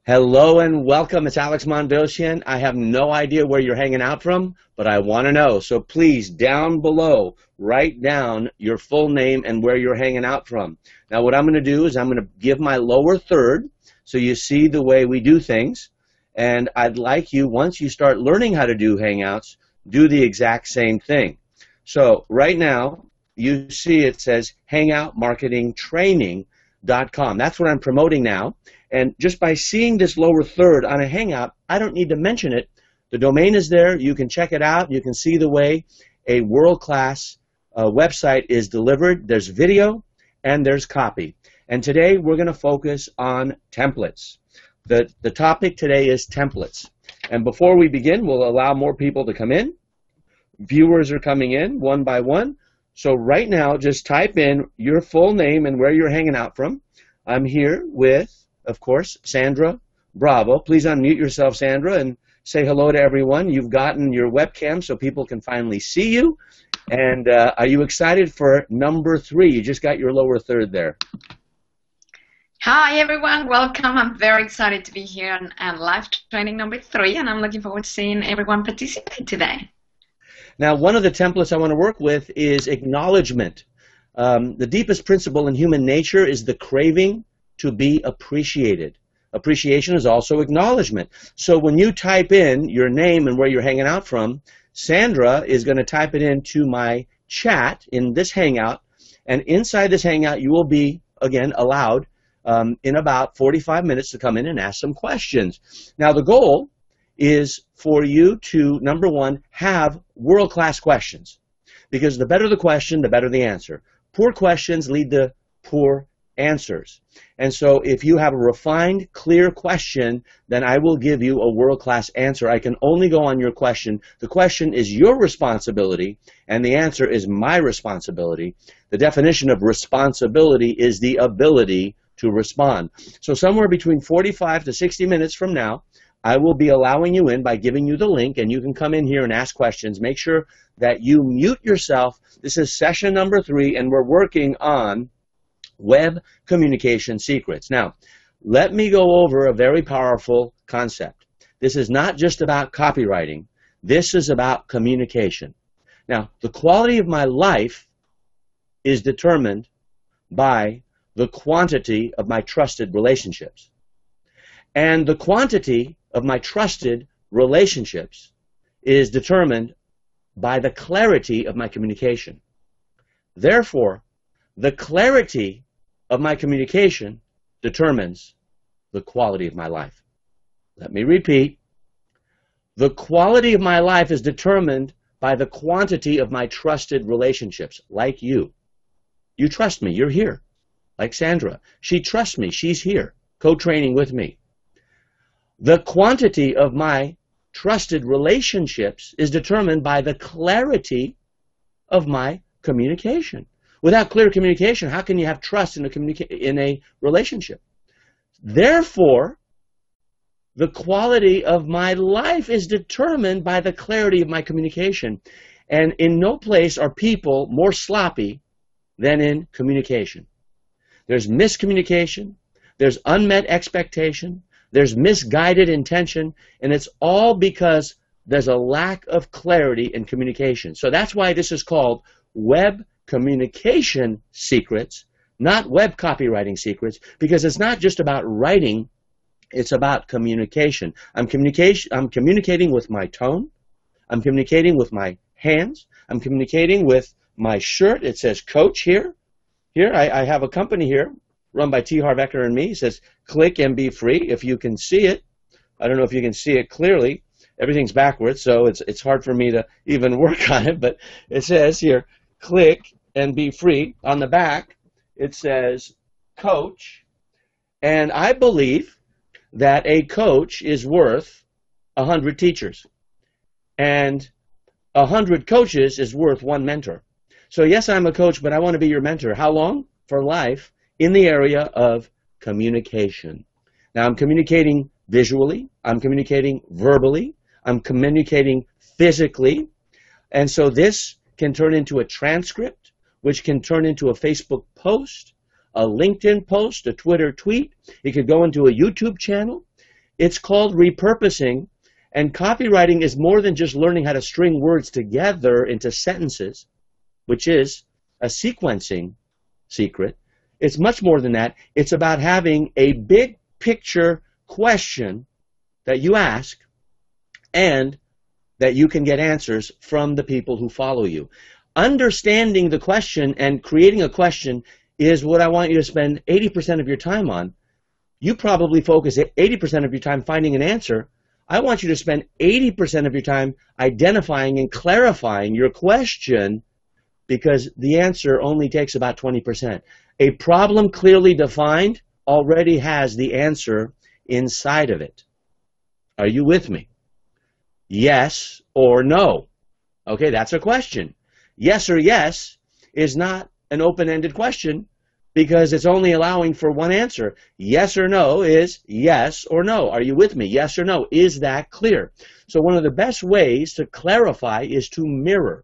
Hello and welcome. It's Alex Mondosian. I have no idea where you're hanging out from, but I want to know. So please, down below, write down your full name and where you're hanging out from. Now what I'm going to do is I'm going to give my lower third so you see the way we do things. And I'd like you, once you start learning how to do Hangouts, do the exact same thing. So right now, you see it says hangoutmarketingtraining.com. That's what I'm promoting now. And just by seeing this lower third on a Hangout, I don't need to mention it. The domain is there. You can check it out. You can see the way a world-class website is delivered. There's video and there's copy. And today we're going to focus on templates. The topic today is templates. And before we begin, we'll allow more people to come in. Viewers are coming in one by one. So right now, just type in your full name and where you're hanging out from. I'm here with, of course, Sandra Bravo. Please unmute yourself, Sandra, and say hello to everyone. You've gotten your webcam so people can finally see you. And are you excited for number 3? You just got your lower third there. Hi, everyone. Welcome. I'm very excited to be here on live training number 3, and I'm looking forward to seeing everyone participate today. Now, one of the templates I want to work with is acknowledgement. The deepest principle in human nature is the craving to be appreciated. Appreciation is also acknowledgement. So when you type in your name and where you're hanging out from, Sandra is going to type it into my chat in this Hangout, and inside this Hangout you will be, again, allowed in about 45 minutes to come in and ask some questions. Now the goal is for you to, number one, have world-class questions. Because the better the question, the better the answer. Poor questions lead to poor answers. And so if you have a refined, clear question, then I will give you a world-class answer. I can only go on your question. The question is your responsibility, and the answer is my responsibility. The definition of responsibility is the ability to respond. So somewhere between 45 to 60 minutes from now, I will be allowing you in by giving you the link, and you can come in here and ask questions. Make sure that you mute yourself. This is session number 3, and we're working on web communication secrets. Now, let me go over a very powerful concept. This is not just about copywriting. This is about communication. Now, the quality of my life is determined by the quantity of my trusted relationships. And the quantity of my trusted relationships is determined by the clarity of my communication. Therefore, the clarity of my communication determines the quality of my life. Let me repeat. The quality of my life is determined by the quantity of my trusted relationships, like you. You trust me. You're here. Like Sandra. She trusts me. She's here, co-training with me. The quantity of my trusted relationships is determined by the clarity of my communication. Without clear communication, how can you have trust in a relationship? Therefore, the quality of my life is determined by the clarity of my communication. And in no place are people more sloppy than in communication. There's miscommunication, there's unmet expectation, there's misguided intention, and it's all because there's a lack of clarity in communication. So that's why this is called web communication secrets, not web copywriting secrets, because it's not just about writing, it's about communication. I'm communicating with my tone, I'm communicating with my hands, I'm communicating with my shirt. It says coach here. Here, I have a company here run by T. Harv Eker and me. It says, click and be free. If you can see it, I don't know if you can see it clearly. Everything's backwards, so it's hard for me to even work on it, but it says here, click and be free. On the back, it says coach, and I believe that a coach is worth 100 teachers, and 100 coaches is worth 1 mentor. So yes, I'm a coach, but I want to be your mentor. How long? For life, in the area of communication. Now, I'm communicating visually, I'm communicating verbally, I'm communicating physically, and so this can turn into a transcript, which can turn into a Facebook post, a LinkedIn post, a Twitter tweet. It could go into a YouTube channel. It's called repurposing, and copywriting is more than just learning how to string words together into sentences, which is a sequencing secret. It's much more than that. It's about having a big picture question that you ask and that you can get answers from the people who follow you. Understanding the question and creating a question is what I want you to spend 80% of your time on. You probably focus 80% of your time finding an answer. I want you to spend 80% of your time identifying and clarifying your question, because the answer only takes about 20%. A problem clearly defined already has the answer inside of it. Are you with me? Yes or no? Okay, that's a question. Yes or yes is not an open-ended question because it's only allowing for one answer. Yes or no is yes or no. Are you with me? Yes or no. Is that clear? So one of the best ways to clarify is to mirror.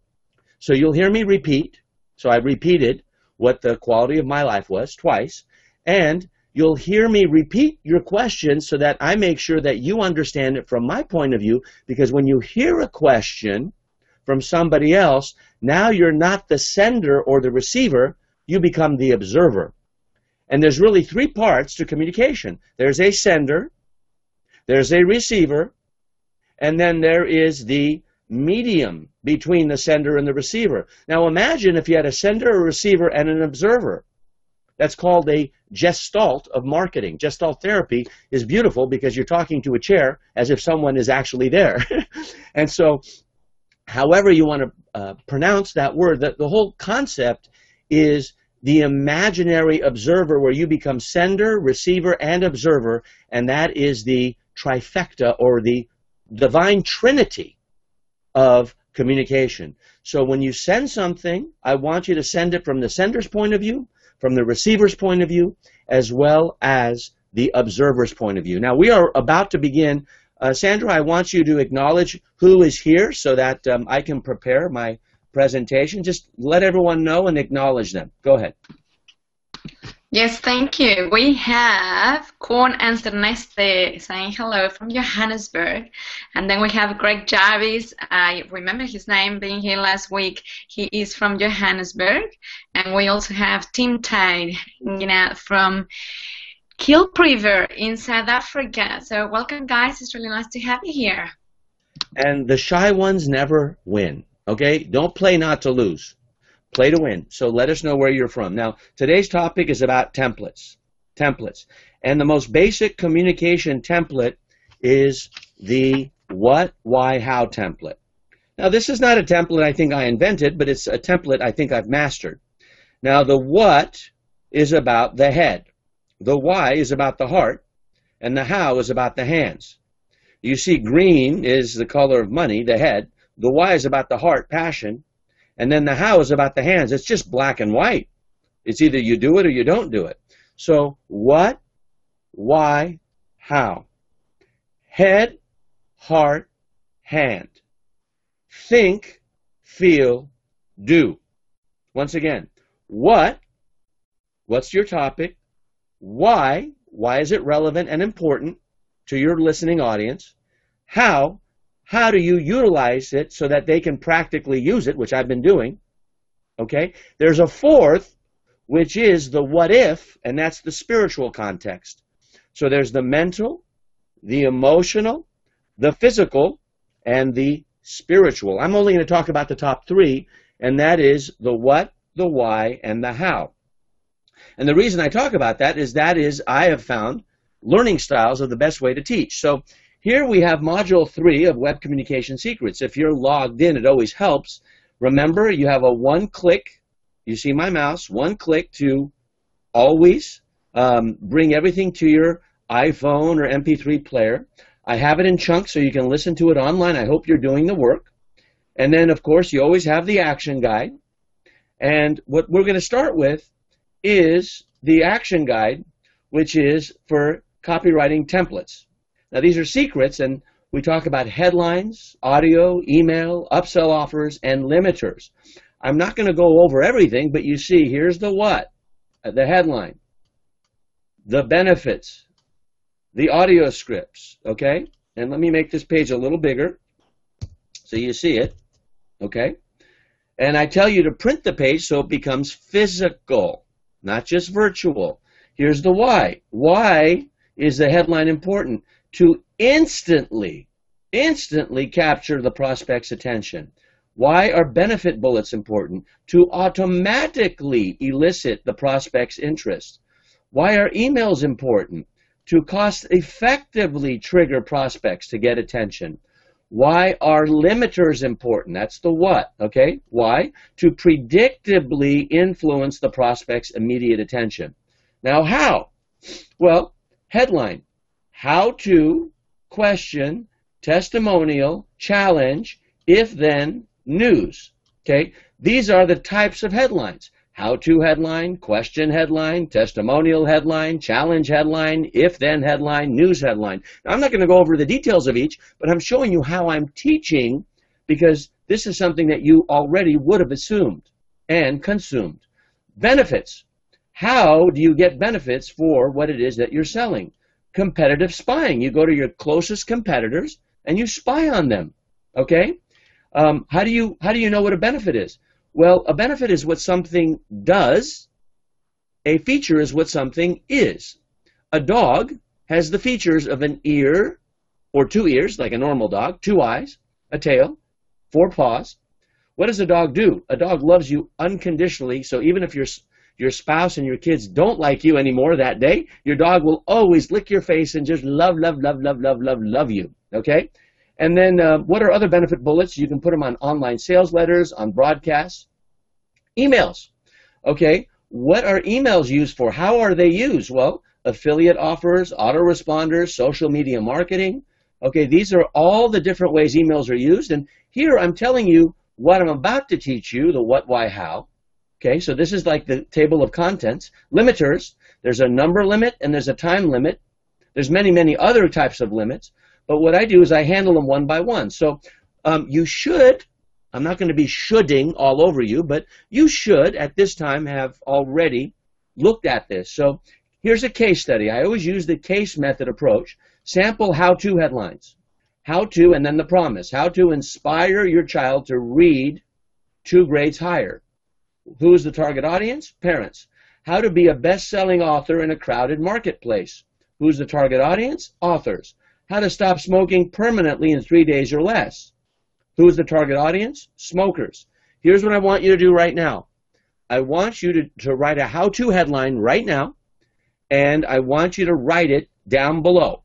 So you'll hear me repeat. So I repeated what the quality of my life was twice. And you'll hear me repeat your question so that I make sure that you understand it from my point of view, because when you hear a question from somebody else, now you're not the sender or the receiver, you become the observer. And there's really three parts to communication. There's a sender, there's a receiver, and then there is the medium between the sender and the receiver. Now imagine if you had a sender, a receiver, and an observer. That's called a gestalt of marketing. Gestalt therapy is beautiful because you're talking to a chair as if someone is actually there. And so however you want to pronounce that word, the whole concept is the imaginary observer, where you become sender, receiver, and observer, and that is the trifecta or the divine trinity of communication. So when you send something, I want you to send it from the sender's point of view, from the receiver's point of view, as well as the observer's point of view. Now we are about to begin. Sandra, I want you to acknowledge who is here so that I can prepare my presentation. Just let everyone know and acknowledge them. Go ahead. Yes, thank you. We have Korn and Erneste saying hello from Johannesburg. And then we have Greg Jarvis. I remember his name being here last week. He is from Johannesburg. And we also have Tim Tide, from Kilpriver in South Africa. So welcome, guys. It's really nice to have you here. And the shy ones never win, okay? Don't play not to lose. Play to win. So let us know where you're from. Now, today's topic is about templates. Templates. And the most basic communication template is the what, why, how template. Now, this is not a template I think I invented, but it's a template I think I've mastered. Now, the what is about the head. The why is about the heart, and the how is about the hands. You see, green is the color of money, the head. The why is about the heart, passion. And then the how is about the hands. It's just black and white. It's either you do it or you don't do it. So what, why, how? Head, heart, hand. Think, feel, do. Once again, what? What's your topic? Why is it relevant and important to your listening audience? How do you utilize it so that they can practically use it, which I've been doing? Okay? There's a fourth, which is the what if, and that's the spiritual context. So there's the mental, the emotional, the physical, and the spiritual. I'm only going to talk about the top three, and that is the what, the why, and the how. And the reason I talk about that is I have found learning styles are the best way to teach. So here we have module 3 of Web Communication Secrets. If you're logged in, it always helps. Remember, you have a one-click, you see my mouse, one click to always bring everything to your iPhone or MP3 player. I have it in chunks so you can listen to it online. I hope you're doing the work. And then, of course, you always have the action guide. And what we're going to start with is the action guide, which is for copywriting templates. Now, these are secrets, and we talk about headlines, audio, email, upsell offers, and limiters. I'm not going to go over everything, but you see, here's the what, the headline, the benefits, the audio scripts, okay? And let me make this page a little bigger so you see it, okay? And I tell you to print the page so it becomes physical, not just virtual. Here's the why. Why is the headline important? To instantly capture the prospect's attention. Why are benefit bullets important? To automatically elicit the prospect's interest. Why are emails important? To cost-effectively trigger prospects to get attention. Why are limiters important? That's the what, okay? Why? To predictably influence the prospect's immediate attention. Now, how? Well, headline, how to, question, testimonial, challenge, if then, news, okay? These are the types of headlines. How-to headline, question headline, testimonial headline, challenge headline, if-then headline, news headline. Now, I'm not going to go over the details of each, but I'm showing you how I'm teaching because this is something that you already would have assumed and consumed. Benefits. How do you get benefits for what it is that you're selling? Competitive spying. You go to your closest competitors and you spy on them, okay? How do you know what a benefit is? Well, a benefit is what something does. A feature is what something is. A dog has the features of an ear or 2 ears, like a normal dog, 2 eyes, a tail, 4 paws. What does a dog do? A dog loves you unconditionally, so even if your spouse and your kids don't like you anymore that day, your dog will always lick your face and just love you, okay? And then what are other benefit bullets? You can put them on online sales letters, on broadcasts. Emails. Okay, what are emails used for? How are they used? Well, affiliate offers, autoresponders, social media marketing. Okay, these are all the different ways emails are used. And here I'm telling you what I'm about to teach you, the what, why, how. Okay, so this is like the table of contents. Limiters. There's a number limit and there's a time limit. There's many other types of limits. But what I do is I handle them one by one. So you should, I'm not going to be shoulding all over you, but you should at this time have already looked at this. So here's a case study. I always use the case method approach. Sample how-to headlines. How to, and then the promise. How to inspire your child to read 2 grades higher. Who is the target audience? Parents. How to be a best-selling author in a crowded marketplace. Who's the target audience? Authors. How to stop smoking permanently in 3 days or less. Who's the target audience? Smokers. Here's what I want you to do right now. I want you to write a how-to headline right now, and I want you to write it down below.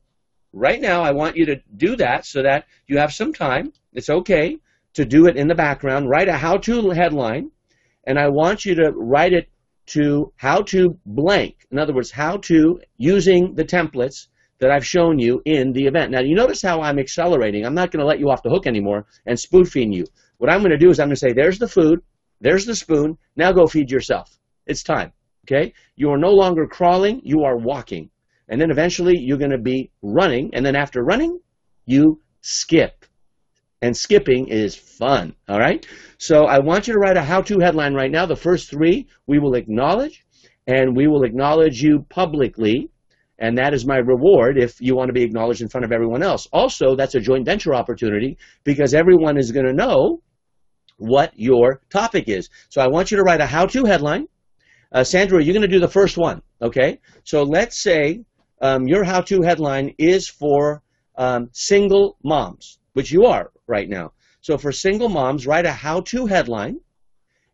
Right now, I want you to do that so that you have some time. It's okay to do it in the background. Write a how-to headline, and I want you to write it to how to blank. In other words, how to using the templates that I've shown you in the event. Now, you notice how I'm accelerating. I'm not going to let you off the hook anymore and spoon-feed you. What I'm going to do is I'm going to say, there's the food, there's the spoon, now go feed yourself. It's time, okay? You are no longer crawling, you are walking. And then eventually you're going to be running, and then after running, you skip. And skipping is fun, all right? So I want you to write a how-to headline right now. The first 3 we will acknowledge, and we will acknowledge you publicly. And that is my reward if you want to be acknowledged in front of everyone else. Also, that's a joint venture opportunity because everyone is going to know what your topic is. So I want you to write a how-to headline. Sandra, you're going to do the first one, okay? So let's say your how-to headline is for single moms, which you are right now. So for single moms, write a how-to headline.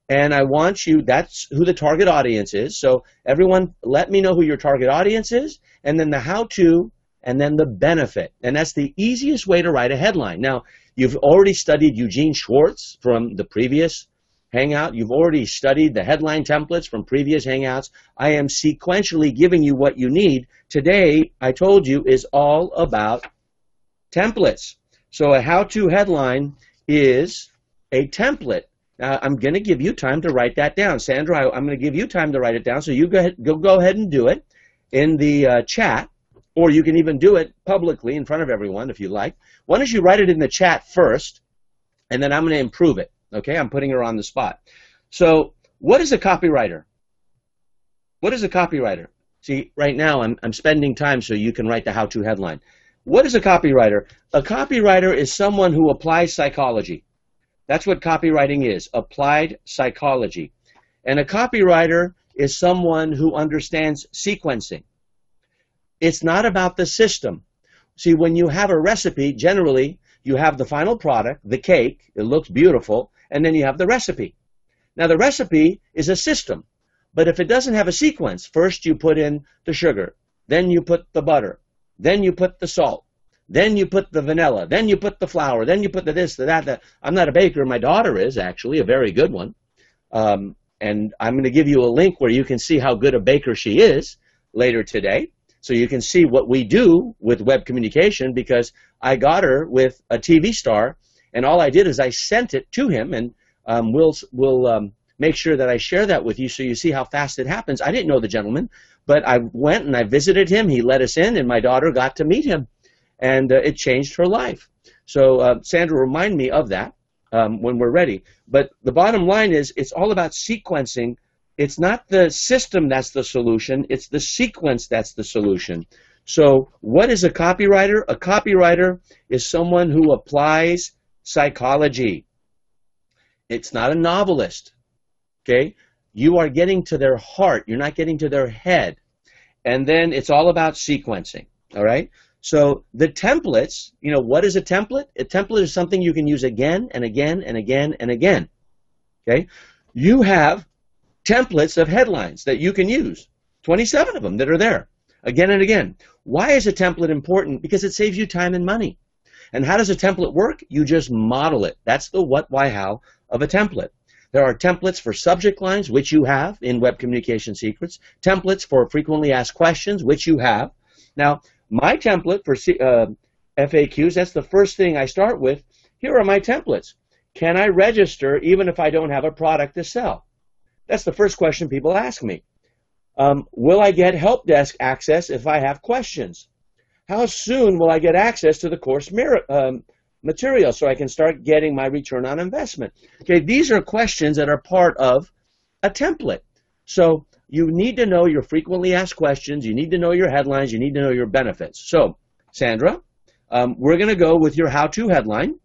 And I want you, that's who the target audience is. So everyone, let me know who your target audience is, and then the how-to, and then the benefit. And that's the easiest way to write a headline. Now, you've already studied Eugene Schwartz from the previous Hangout. You've already studied the headline templates from previous Hangouts. I am sequentially giving you what you need. Today, I told you, is all about templates. So a how-to headline is a template. Now, I'm going to give you time to write that down. Sandra, I'm going to give you time to write it down, so you go ahead and do it in the chat, or you can even do it publicly in front of everyone if you like. Why don't you write it in the chat first, and then I'm going to improve it. Okay, I'm putting her on the spot. So what is a copywriter? What is a copywriter? See, right now I'm spending time so you can write the how-to headline. What is a copywriter? A copywriter is someone who applies psychology. That's what copywriting is, applied psychology. And a copywriter is someone who understands sequencing. It's not about the system. See, when you have a recipe, generally, you have the final product, the cake, it looks beautiful, and then you have the recipe. Now, the recipe is a system, but if it doesn't have a sequence, first you put in the sugar, then you put the butter, then you put the salt, then you put the vanilla, then you put the flour, then you put the this, the that. I'm not a baker. My daughter is, actually, a very good one. And I'm going to give you a link where you can see how good a baker she is later today. So you can see what we do with web communication, because I got her with a TV star, and all I did is I sent it to him, and we'll make sure that I share that with you so you see how fast it happens. I didn't know the gentleman, but I went and I visited him. He let us in, and my daughter got to meet him, and it changed her life. So Sandra, remind me of that when we're ready. But the bottom line is it's all about sequencing. It's not the system that's the solution. It's the sequence that's the solution. So what is a copywriter? A copywriter is someone who applies psychology. It's not a novelist, okay? You are getting to their heart. You're not getting to their head. And then it's all about sequencing, all right? So the templates, you know, what is a template? A template is something you can use again and again and again and again, okay? You have templates of headlines that you can use, 27 of them that are there, again and again. Why is a template important? Because it saves you time and money. And how does a template work? You just model it. That's the what, why, how of a template. There are templates for subject lines, which you have in Web Communication Secrets, templates for frequently asked questions, which you have. Now, my template for FAQs, that's the first thing I start with. Here are my templates. Can I register even if I don't have a product to sell? That's the first question people ask me. Will I get help desk access if I have questions? How soon will I get access to the course material so I can start getting my return on investment? Okay, these are questions that are part of a template. So you need to know your frequently asked questions. You need to know your headlines. You need to know your benefits. So, Sandra, we're going to go with your how-to headline.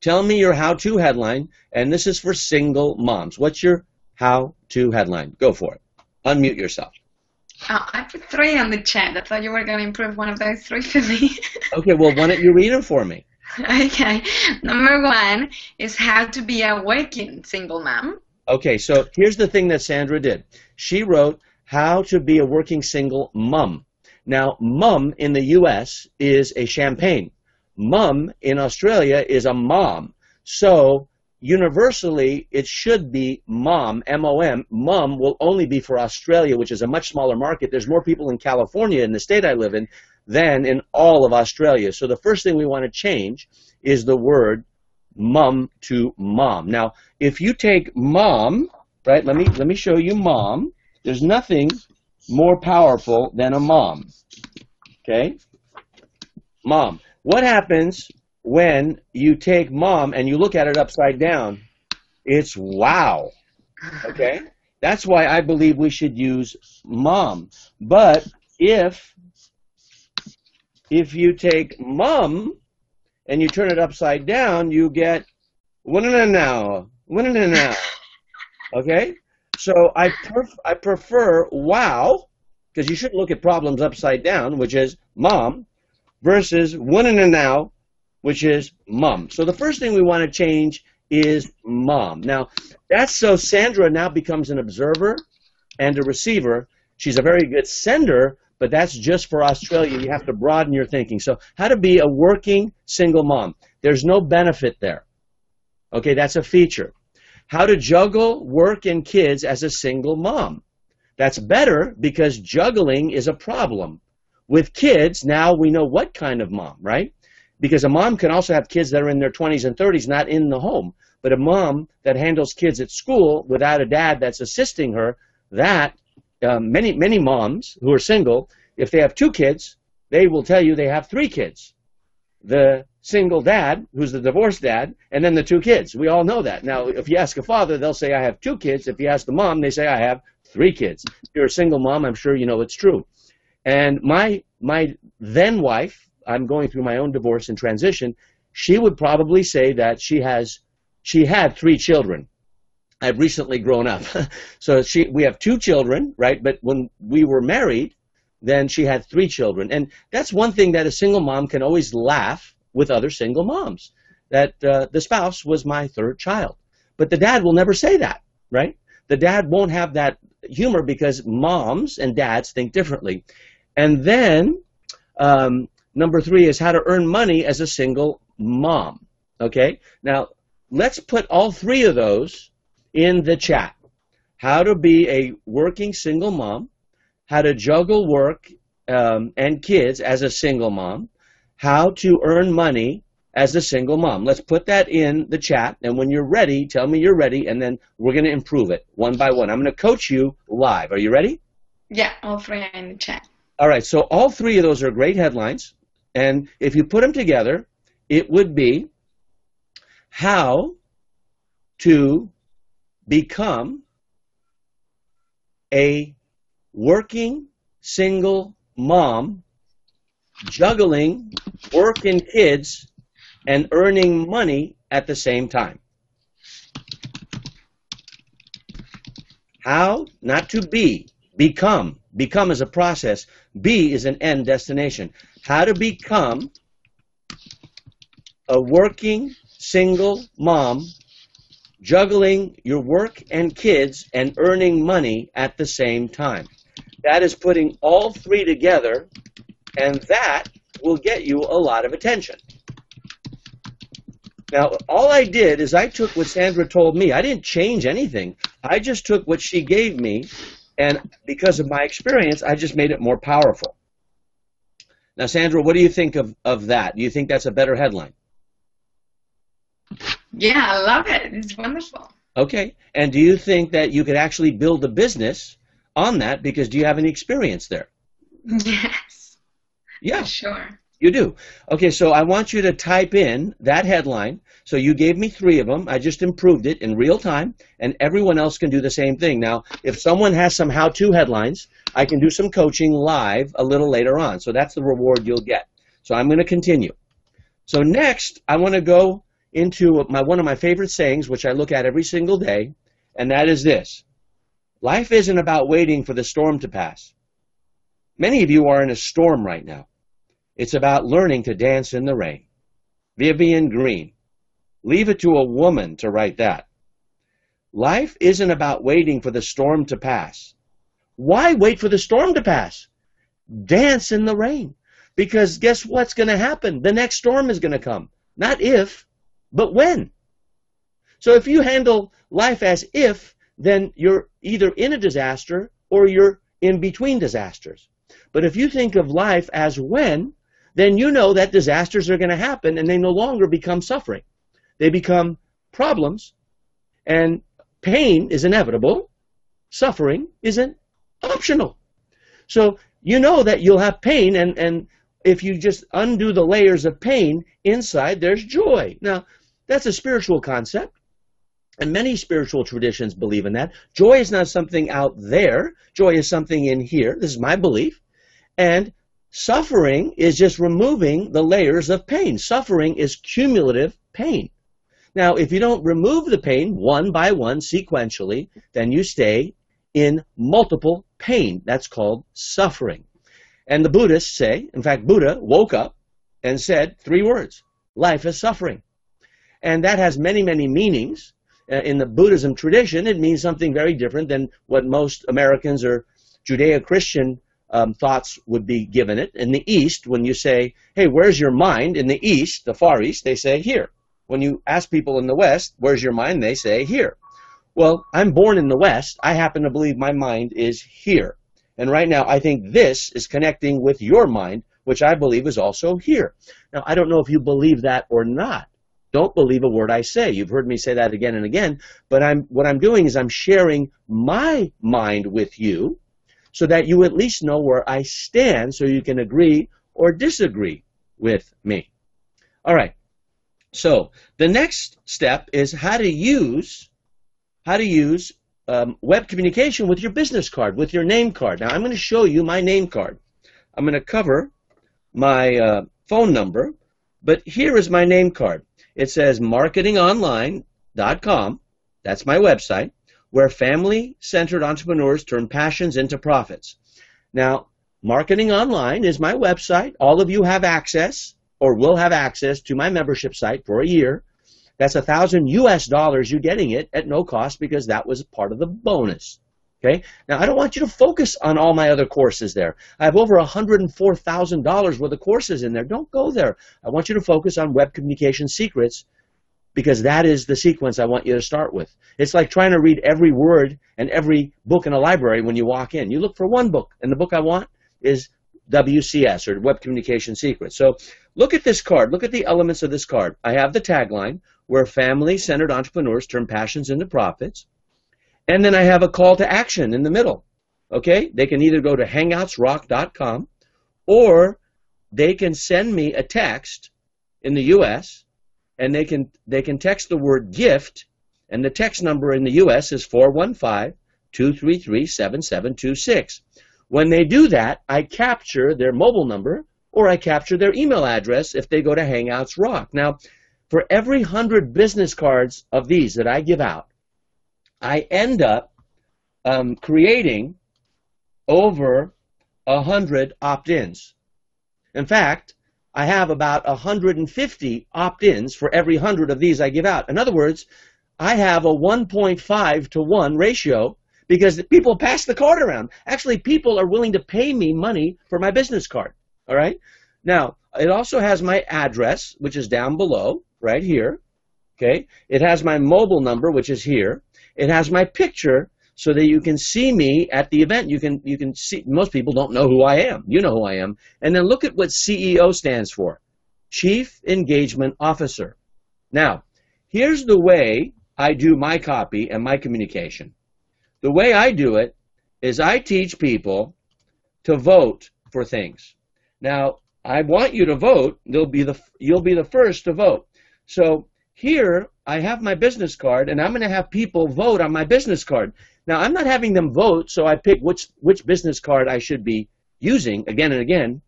Tell me your how-to headline, and this is for single moms. What's your how-to headline? Go for it. Unmute yourself. Oh, I put 3 on the chat. I thought you were going to improve one of those 3 for me. Okay, well, why don't you read them for me? Okay. Number 1 is how to be a working single mom. Okay, so here's the thing that Sandra did. She wrote how to be a working single mom. Now, mum in the U.S. is a champagne. Mum in Australia is a mom. So universally, it should be mom, M-O-M. Mum will only be for Australia, which is a much smaller market. There's more people in California, in the state I live in, than in all of Australia. So the first thing we want to change is the word mum to mom. Now, if you take mom, right, let me show you mom. There's nothing more powerful than a mom, okay? Mom. What happens when you take mom and you look at it upside down? It's wow, okay? That's why I believe we should use mom. But if you take mum and you turn it upside down, you get now, okay? So I prefer wow, because you shouldn't look at problems upside down, which is mom, versus now, which is mum. So the first thing we want to change is mom. Now, that's so Sandra now becomes an observer and a receiver. She's a very good sender, but that's just for Australia. You have to broaden your thinking. So how to be a working single mom. There's no benefit there. Okay, that's a feature. How to juggle work and kids as a single mom. That's better because juggling is a problem. With kids, now we know what kind of mom, right? Because a mom can also have kids that are in their 20s and 30s, not in the home. But a mom that handles kids at school without a dad that's assisting her, that many moms who are single, if they have 2 kids, they will tell you they have 3 kids. The single dad, who's the divorced dad, and then the 2 kids. We all know that. Now, if you ask a father, they'll say, I have 2 kids. If you ask the mom, they say, I have 3 kids. If you're a single mom, I'm sure you know it's true. And my then wife, I'm going through my own divorce and transition, she would probably say that she had 3 children. I've recently grown up. So we have 2 children, right? But when we were married, then she had 3 children. And that's one thing that a single mom can always laugh with other single moms, that the spouse was my 3rd child. But the dad will never say that, right? The dad won't have that humor because moms and dads think differently. And then number 3 is how to earn money as a single mom, okay? Now, let's put all 3 of those in the chat. How to be a working single mom, how to juggle work and kids as a single mom, how to earn money as a single mom. Let's put that in the chat, and when you're ready, tell me you're ready, and then we're going to improve it one by one. I'm going to coach you live. Are you ready? Yeah, all 3 are in the chat. All right, so all 3 of those are great headlines, and if you put them together, it would be how to become a working single mom, juggling work and kids, and earning money at the same time. How, not to be, become. Become is a process. Be is an end destination. How to become a working single mom, juggling your work and kids and earning money at the same time. That is putting all 3 together, and that will get you a lot of attention. Now, all I did is I took what Sandra told me. I didn't change anything. I just took what she gave me, and because of my experience, I just made it more powerful. Now, Sandra, what do you think of that? Do you think that's a better headline? Yeah, I love it. It's wonderful. Okay. And do you think that you could actually build a business on that, because do you have any experience there? Yes. Yeah. For sure. You do. Okay, so I want you to type in that headline. So you gave me 3 of them. I just improved it in real time, and everyone else can do the same thing. Now, if someone has some how-to headlines, I can do some coaching live a little later on. So that's the reward you'll get. So I'm going to continue. So next, I want to go into one of my favorite sayings, which I look at every single day, and that is this. Life isn't about waiting for the storm to pass. Many of you are in a storm right now. It's about learning to dance in the rain. Vivian Green. Leave it to a woman to write that. Life isn't about waiting for the storm to pass. Why wait for the storm to pass? Dance in the rain. Because guess what's going to happen? The next storm is going to come. Not if, but when. So if you handle life as if, then you're either in a disaster or you're in between disasters. But if you think of life as when, then you know that disasters are going to happen, and they no longer become suffering. They become problems, and pain is inevitable. Suffering isn't optional. So you know that you'll have pain, and if you just undo the layers of pain, inside there's joy. Now, that's a spiritual concept, and many spiritual traditions believe in that. Joy is not something out there. Joy is something in here. This is my belief. And suffering is just removing the layers of pain. Suffering is cumulative pain. Now, if you don't remove the pain one by one sequentially, then you stay in multiple pain. That's called suffering. And the Buddhists say, in fact, Buddha woke up and said 3 words, life is suffering. And that has many, many meanings. In the Buddhism tradition, it means something very different than what most Americans or Judeo-Christian thoughts would be given it. In the East, when you say, hey, where's your mind? In the East, the Far East, they say here. When you ask people in the West, where's your mind? They say here. Well, I'm born in the West. I happen to believe my mind is here. And right now, I think this is connecting with your mind, which I believe is also here. Now, I don't know if you believe that or not. Don't believe a word I say. You've heard me say that again and again. But what I'm doing is I'm sharing my mind with you so that you at least know where I stand so you can agree or disagree with me. All right. So the next step is how to use web communication with your business card, with your name card. Now, I'm going to show you my name card. I'm going to cover my phone number, but here is my name card. It says marketingonline.com. That's my website, where family-centered entrepreneurs turn passions into profits. Now, Marketing Online is my website. All of you have access or will have access to my membership site for a year. That's $1,000 you're getting it at no cost because that was part of the bonus. Okay? Now, I don't want you to focus on all my other courses there. I have over $104,000 worth of courses in there. Don't go there. I want you to focus on Web Communication Secrets because that is the sequence I want you to start with. It's like trying to read every word and every book in a library when you walk in. You look for one book, and the book I want is WCS, or Web Communication Secrets. So look at this card. Look at the elements of this card. I have the tagline, where family-centered entrepreneurs turn passions into profits. And then I have a call to action in the middle. Okay? They can either go to Hangoutsw3G.com or they can send me a text in the U.S., and they can text the word gift, and the text number in the U.S. is 415-233-7726. When they do that, I capture their mobile number or I capture their email address if they go to Hangouts3G. Now, for every 100 business cards of these that I give out, I end up creating over 100 opt-ins. In fact, I have about 150 opt-ins for every 100 of these I give out. In other words, I have a 1.5 to 1 ratio because people pass the card around. Actually, people are willing to pay me money for my business card. All right? Now, it also has my address, which is down below, right here. Okay? It has my mobile number, which is here. It has my picture so that you can see me at the event. You can see, most people don't know who I am. You know who I am. And then look at what CEO stands for. Chief Engagement Officer. Now, here's the way I do my copy and my communication. The way I do it is I teach people to vote for things. Now, I want you to vote. You'll be the first to vote. So here I have my business card, and I'm going to have people vote on my business card. Now, I'm not having them vote, so I pick which business card I should be using again and again,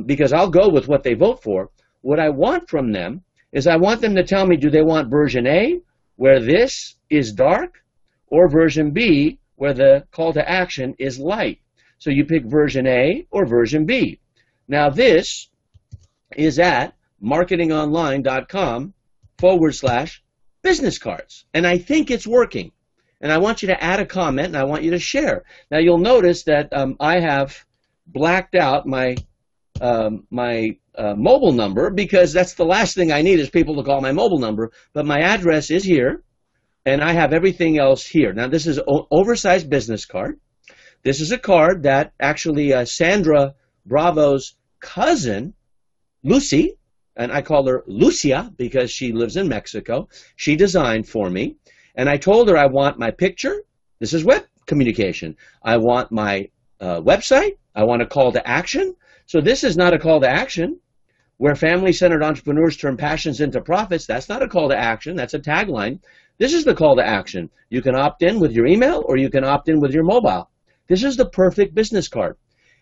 because I'll go with what they vote for. What I want from them is I want them to tell me, do they want version A, where this is dark, or version B, where the call to action is light. So you pick version A or version B. Now this is at marketingonline.com/business cards. And I think it's working. And I want you to add a comment, and I want you to share. Now you'll notice that I have blacked out my mobile number because that's the last thing I need is people to call my mobile number. But my address is here. And I have everything else here. Now, this is an oversized business card. This is a card that actually Sandra Bravo's cousin, Lucy, and I call her Lucia because she lives in Mexico, she designed for me. And I told her I want my picture. This is web communication. I want my website. I want a call to action. So this is not a call to action. Where family-centered entrepreneurs turn passions into profits, that's not a call to action. That's a tagline. This is the call to action. You can opt in with your email or you can opt in with your mobile. This is the perfect business card.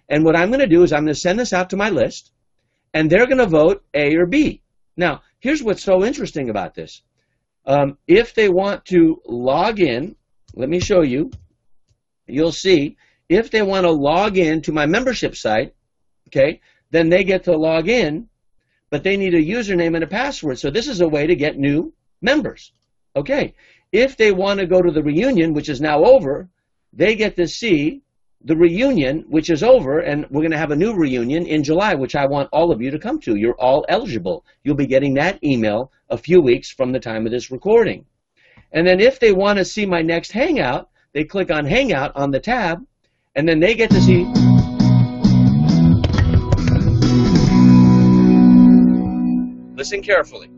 And what I'm going to do is I'm going to send this out to my list, and they're going to vote A or B. Now, here's what's so interesting about this. If they want to log in, let me show you. You'll see, if they want to log in to my membership site, okay, then they get to log in, but they need a username and a password. So this is a way to get new members. Okay, if they want to go to the reunion, which is now over, they get to see the reunion, which is over, and we're going to have a new reunion in July, which I want all of you to come to. You're all eligible. You'll be getting that email a few weeks from the time of this recording. And then if they want to see my next Hangout, they click on Hangout on the tab, and then they get to see... Listen carefully.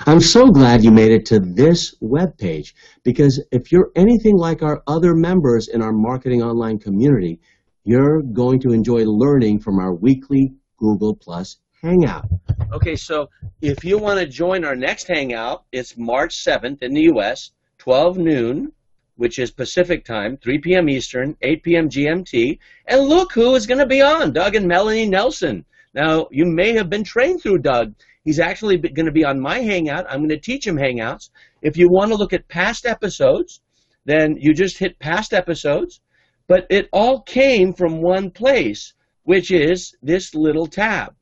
I'm so glad you made it to this web page, because if you're anything like our other members in our Marketing Online community, you're going to enjoy learning from our weekly Google Plus Hangout. Okay, so if you want to join our next Hangout, it's March 7th in the U.S., 12 noon, which is Pacific time, 3 p.m. Eastern, 8 p.m. GMT. And look who is going to be on, Doug and Melanie Nelson. Now, you may have been trained through Doug. He's actually going to be on my Hangout. I'm going to teach him Hangouts. If you want to look at past episodes, then you just hit past episodes. But it all came from one place, which is this little tab.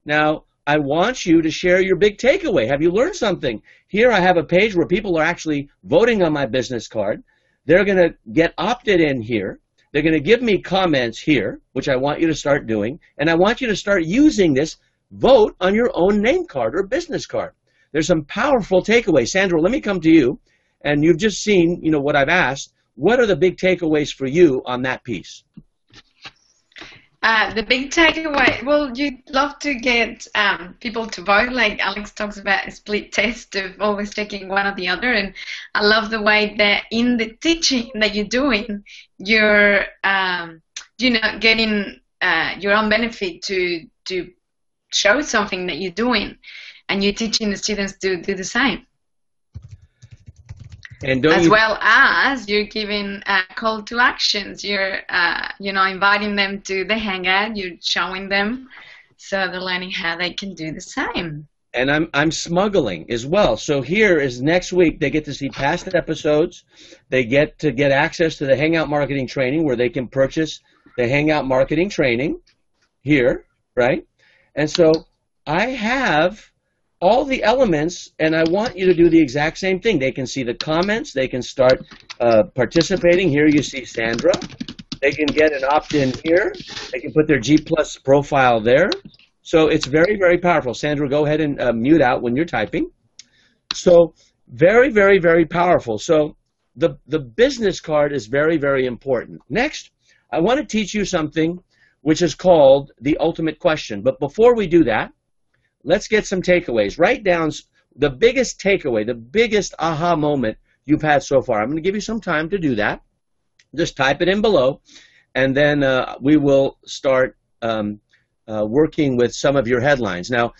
Now, I want you to share your big takeaway. Have you learned something? Here I have a page where people are actually voting on my business card. They're going to get opted in here. They're going to give me comments here, which I want you to start doing. And I want you to start using this vote on your own name card or business card. There's some powerful takeaways. Sandra, let me come to you. And you've just seen, what I've asked. What are the big takeaways for you on that piece? The big takeaway, well, you'd love to get people to vote, like Alex talks about a split test of always taking one or the other, and I love the way that in the teaching that you're doing, you're, getting your own benefit to show something that you're doing, and you're teaching the students to do the same. And well as you're giving call to actions, you're inviting them to the Hangout, you're showing them, so they're learning how they can do the same. And I'm smuggling as well. So here is next week they get to see past episodes. They get to get access to the Hangout marketing training where they can purchase the Hangout marketing training here, right? And so I have all the elements, and I want you to do the exact same thing. They can see the comments. They can start participating. Here you see Sandra. They can get an opt-in here. They can put their G Plus profile there. So it's very, very powerful. Sandra, go ahead and mute out when you're typing. So very, very, very powerful. So the business card is very, very important. Next, I want to teach you something which is called the ultimate question. But before we do that, let's get some takeaways. Write down the biggest takeaway, the biggest aha moment you've had so far. I'm going to give you some time to do that. Just type it in below, and then we will start working with some of your headlines. Now,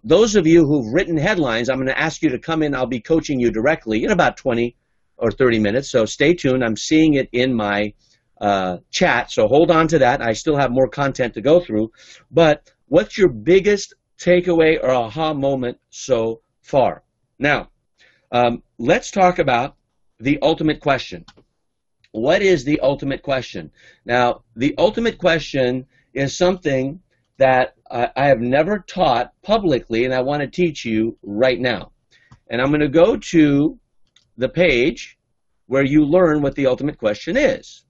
those of you who've written headlines, I'm going to ask you to come in. I'll be coaching you directly in about 20 or 30 minutes, so stay tuned. I'm seeing it in my chat, so hold on to that. I still have more content to go through. But what's your biggest takeaway or aha moment so far? Now, let's talk about the ultimate question. What is the ultimate question? Now, the ultimate question is something that I have never taught publicly, and I want to teach you right now. And I'm going to go to the page where you learn what the ultimate question is.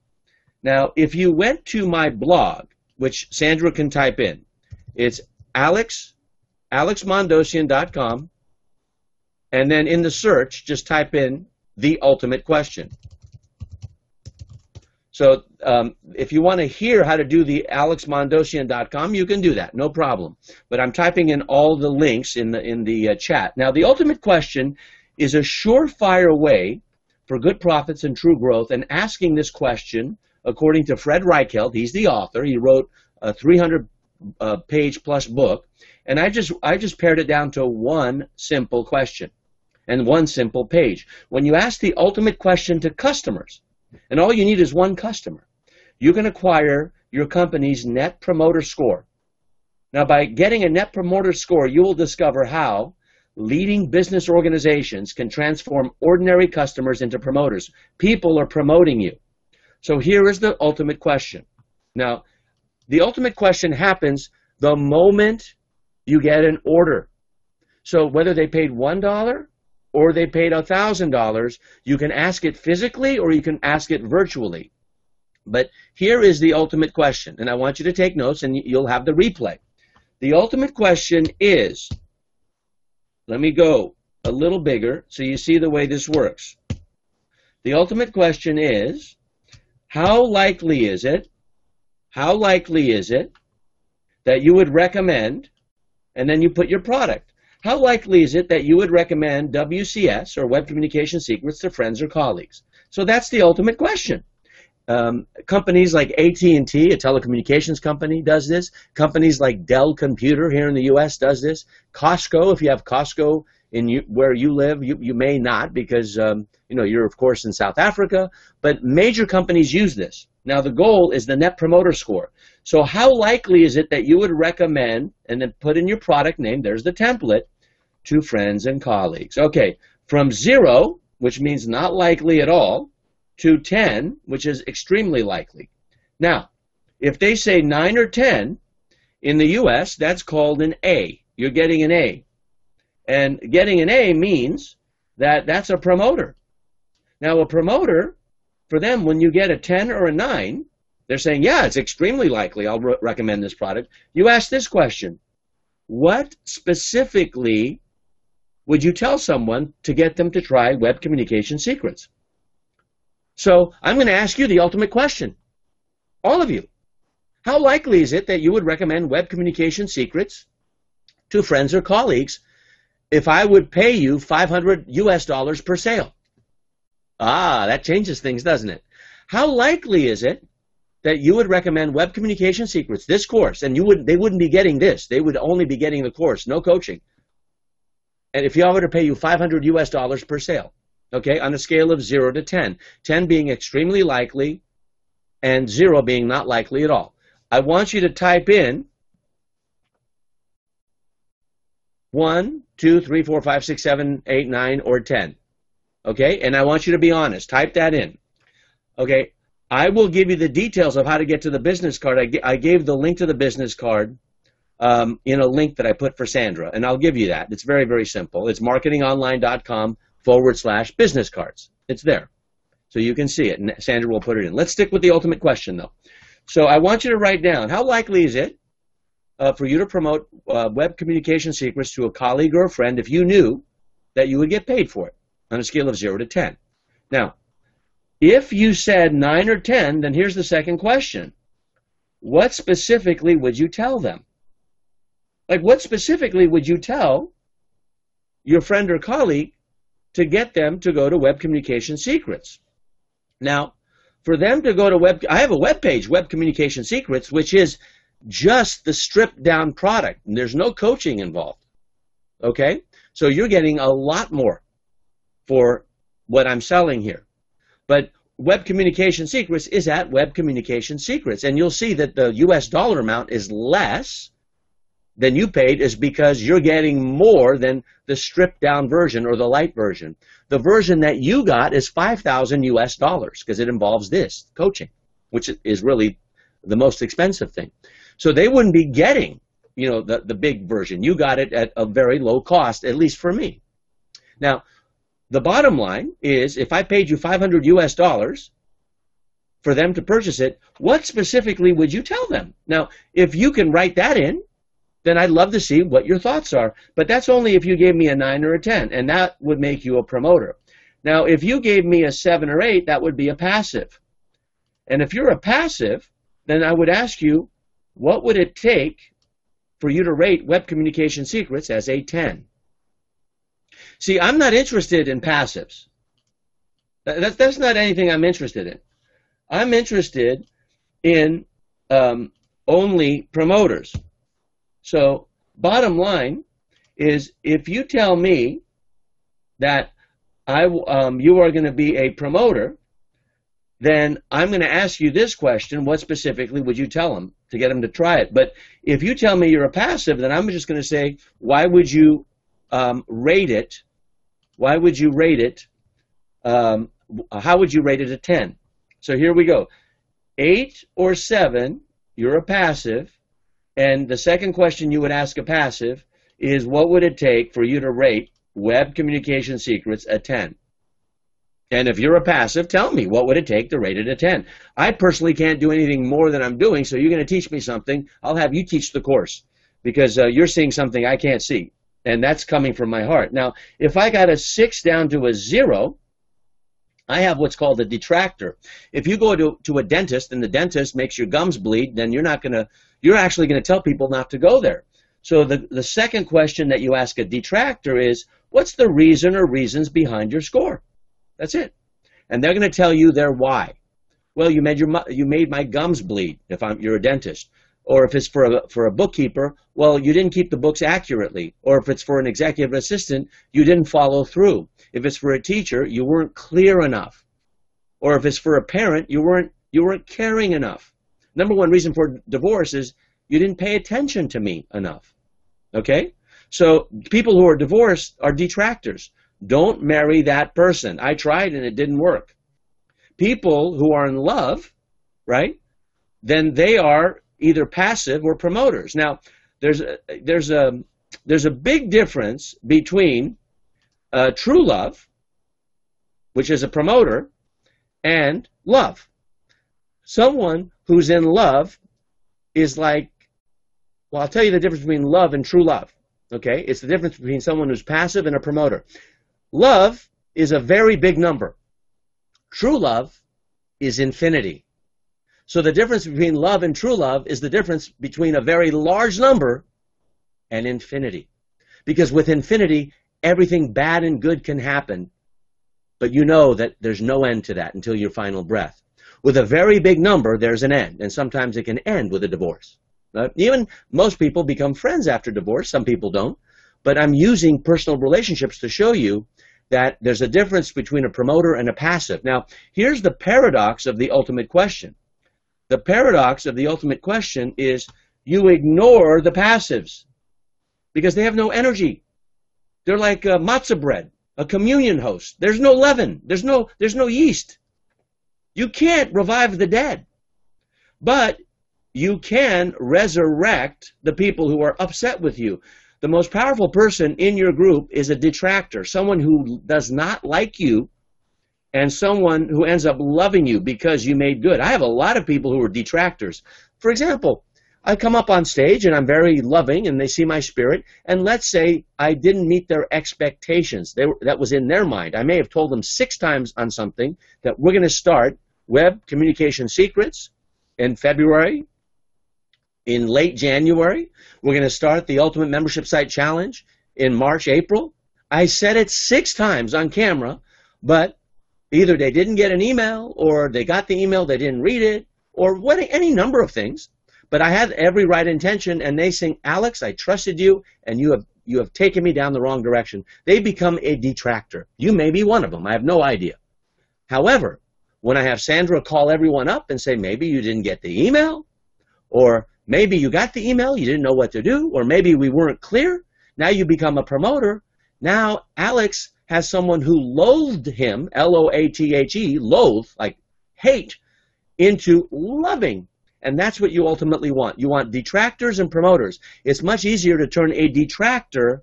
Now, if you went to my blog, which Sandra can type in, it's alexmondosian.com, and then in the search, just type in the ultimate question. So if you want to hear how to do the alexmondosian.com, you can do that, no problem. But I'm typing in all the links in the chat. Now, the ultimate question is a surefire way for good profits and true growth, and asking this question, according to Fred Reichheld, he's the author, he wrote a 300-page plus book, and I just pared it down to one simple question and one simple page. When you ask the ultimate question to customers, and all you need is one customer, you can acquire your company's Net Promoter Score. Now, by getting a Net Promoter Score, you will discover how leading business organizations can transform ordinary customers into promoters. People are promoting you. So here is the ultimate question. Now, the ultimate question happens the moment you get an order. So whether they paid $1 or they paid $1,000, you can ask it physically or you can ask it virtually. But here is the ultimate question, and I want you to take notes and you'll have the replay. The ultimate question is, let me go a little bigger so you see the way this works. The ultimate question is, how likely is it that you would recommend, and then you put your product. How likely is it that you would recommend WCS, or Web Communication Secrets, to friends or colleagues? So that's the ultimate question. Companies like AT&T, a telecommunications company, does this. Companies like Dell Computer here in the U.S. does this. Costco, if you have Costco where you live, you may not because you're of course in South Africa, but major companies use this. Now the goal is the Net Promoter Score. So how likely is it that you would recommend, and then put in your product name, there's the template, to friends and colleagues. Okay, from 0, which means not likely at all, to 10, which is extremely likely. Now, if they say 9 or 10, in the US, that's called an A. You're getting an A. And getting an A means that that's a promoter. Now, a promoter, for them, when you get a 10 or a 9, they're saying, yeah, it's extremely likely I'll recommend this product. You ask this question: what specifically would you tell someone to get them to try Web Communication Secrets? So I'm going to ask you the ultimate question. All of you. How likely is it that you would recommend Web Communication Secrets to friends or colleagues if I would pay you $500 per sale? Ah, that changes things, doesn't it? How likely is it that you would recommend Web Communication Secrets, this course, and they wouldn't be getting this. They would only be getting the course, no coaching. And if I were to pay you $500 per sale, okay, on a scale of 0 to 10, 10 being extremely likely and 0 being not likely at all. I want you to type in 1, 2, 3, 4, 5, 6, 7, 8, 9, or 10. Okay, and I want you to be honest. Type that in. Okay, I will give you the details of how to get to the business card. I gave the link to the business card in a link that I put for Sandra, and I'll give you that. It's very, very simple. It's marketingonline.com/business cards. It's there. So you can see it, and Sandra will put it in. Let's stick with the ultimate question, though. So I want you to write down, how likely is it for you to promote Web Communication Secrets to a colleague or a friend if you knew that you would get paid for it on a scale of 0 to 10? Now, if you said 9 or 10, then here's the second question. What specifically would you tell them? Like, what specifically would you tell your friend or colleague to get them to go to Web Communication Secrets? Now, for them to go to I have a web page, Web Communication Secrets, which is just the stripped down product. And there's no coaching involved. Okay? So you're getting a lot more for what I'm selling here. But Web Communication Secrets is at Web Communication Secrets. And you'll see that the US dollar amount is less than you paid, is because you're getting more than the stripped down version or the light version. The version that you got is $5,000 US because it involves this coaching, which is really the most expensive thing. So they wouldn't be getting, the big version. You got it at a very low cost, at least for me. Now, the bottom line is, if I paid you $500 US for them to purchase it, what specifically would you tell them? Now, if you can write that in, then I'd love to see what your thoughts are. But that's only if you gave me a 9 or a 10, and that would make you a promoter. Now, if you gave me a 7 or 8, that would be a passive. And if you're a passive, then I would ask you, what would it take for you to rate Web Communication Secrets as a 10? See, I'm not interested in passives. That's not anything I'm interested in. I'm interested in only promoters. So, bottom line is, if you tell me that you are going to be a promoter, then I'm going to ask you this question: what specifically would you tell them to get them to try it? But if you tell me you're a passive, then I'm just going to say, why would you rate it? Why would you rate it? How would you rate it a 10? So here we go. 8 or 7, you're a passive. And the second question you would ask a passive is, what would it take for you to rate Web Communication Secrets a 10? And if you're a passive, tell me, what would it take to rate it a 10? I personally can't do anything more than I'm doing, so you're going to teach me something. I'll have you teach the course, because you're seeing something I can't see, and that's coming from my heart. Now, if I got a 6 down to a 0, I have what's called a detractor. If you go to a dentist and the dentist makes your gums bleed, then you're actually going to tell people not to go there. So the second question that you ask a detractor is, what's the reason or reasons behind your score? That's it. And they're going to tell you their why. Well, you made my gums bleed if you're a dentist. Or if it's for a bookkeeper, well, you didn't keep the books accurately. Or if it's for an executive assistant, you didn't follow through. If it's for a teacher, you weren't clear enough. Or if it's for a parent, you weren't caring enough. Number one reason for divorce is you didn't pay attention to me enough. Okay? So people who are divorced are detractors. Don't marry that person. I tried and it didn't work. People who are in love, right, then they are either passive or promoters. Now, there's a big difference between true love, which is a promoter, and love. Someone who's in love is like, well, I'll tell you the difference between love and true love. Okay? It's the difference between someone who's passive and a promoter. Love is a very big number. True love is infinity. So the difference between love and true love is the difference between a very large number and infinity. Because with infinity, everything bad and good can happen, but you know that there's no end to that until your final breath. With a very big number, there's an end, and sometimes it can end with a divorce. Even most people become friends after divorce. Some people don't. But I'm using personal relationships to show you that there's a difference between a promoter and a passive. Now, here's the paradox of the ultimate question. The paradox of the ultimate question is you ignore the passives because they have no energy. They're like matzah bread, a communion host. There's no leaven. There's no yeast. You can't revive the dead. But you can resurrect the people who are upset with you. The most powerful person in your group is a detractor, someone who does not like you, and someone who ends up loving you because you made good. I have a lot of people who are detractors. For example, I come up on stage and I'm very loving and they see my spirit, and let's say I didn't meet their expectations. That was in their mind. I may have told them 6 times on something that we're going to start Web Communication Secrets in February. In late January, we're going to start the Ultimate Membership Site Challenge in March, April. I said it 6 times on camera, but either they didn't get an email, or they got the email, they didn't read it, or any number of things. But I had every right intention, and they think, Alex, I trusted you, and you have taken me down the wrong direction. They become a detractor. You may be one of them. I have no idea. However, when I have Sandra call everyone up and say, maybe you didn't get the email, or maybe you got the email, you didn't know what to do, or maybe we weren't clear, now you become a promoter. Now Alex has someone who loathed him, L-O-A-T-H-E, loathe, like hate, into loving. And that's what you ultimately want. You want detractors and promoters. It's much easier to turn a detractor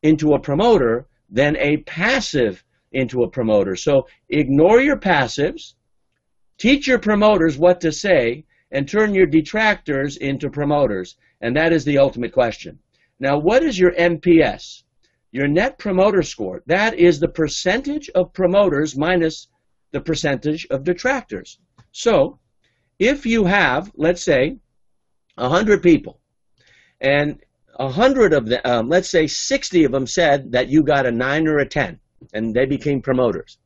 into a promoter than a passive into a promoter. So ignore your passives, teach your promoters what to say, and turn your detractors into promoters. And that is the ultimate question. Now, what is your NPS? Your Net Promoter Score. That is the percentage of promoters minus the percentage of detractors. So, if you have, let's say, 100 people, and 100 of them, let's say 60 of them said that you got a 9 or a 10, and they became promoters,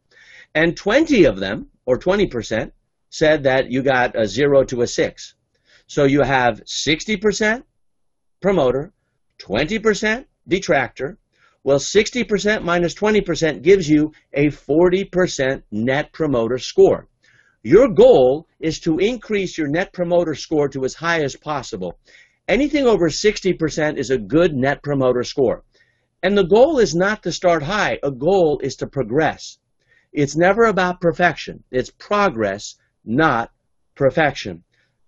and 20 of them, or 20%, said that you got a 0 to a 6. So you have 60% promoter, 20% detractor. Well, 60% minus 20% gives you a 40% Net Promoter Score. Your goal is to increase your Net Promoter Score to as high as possible. Anything over 60% is a good Net Promoter Score. And the goal is not to start high. A goal is to progress. It's never about perfection. It's progress, not perfection.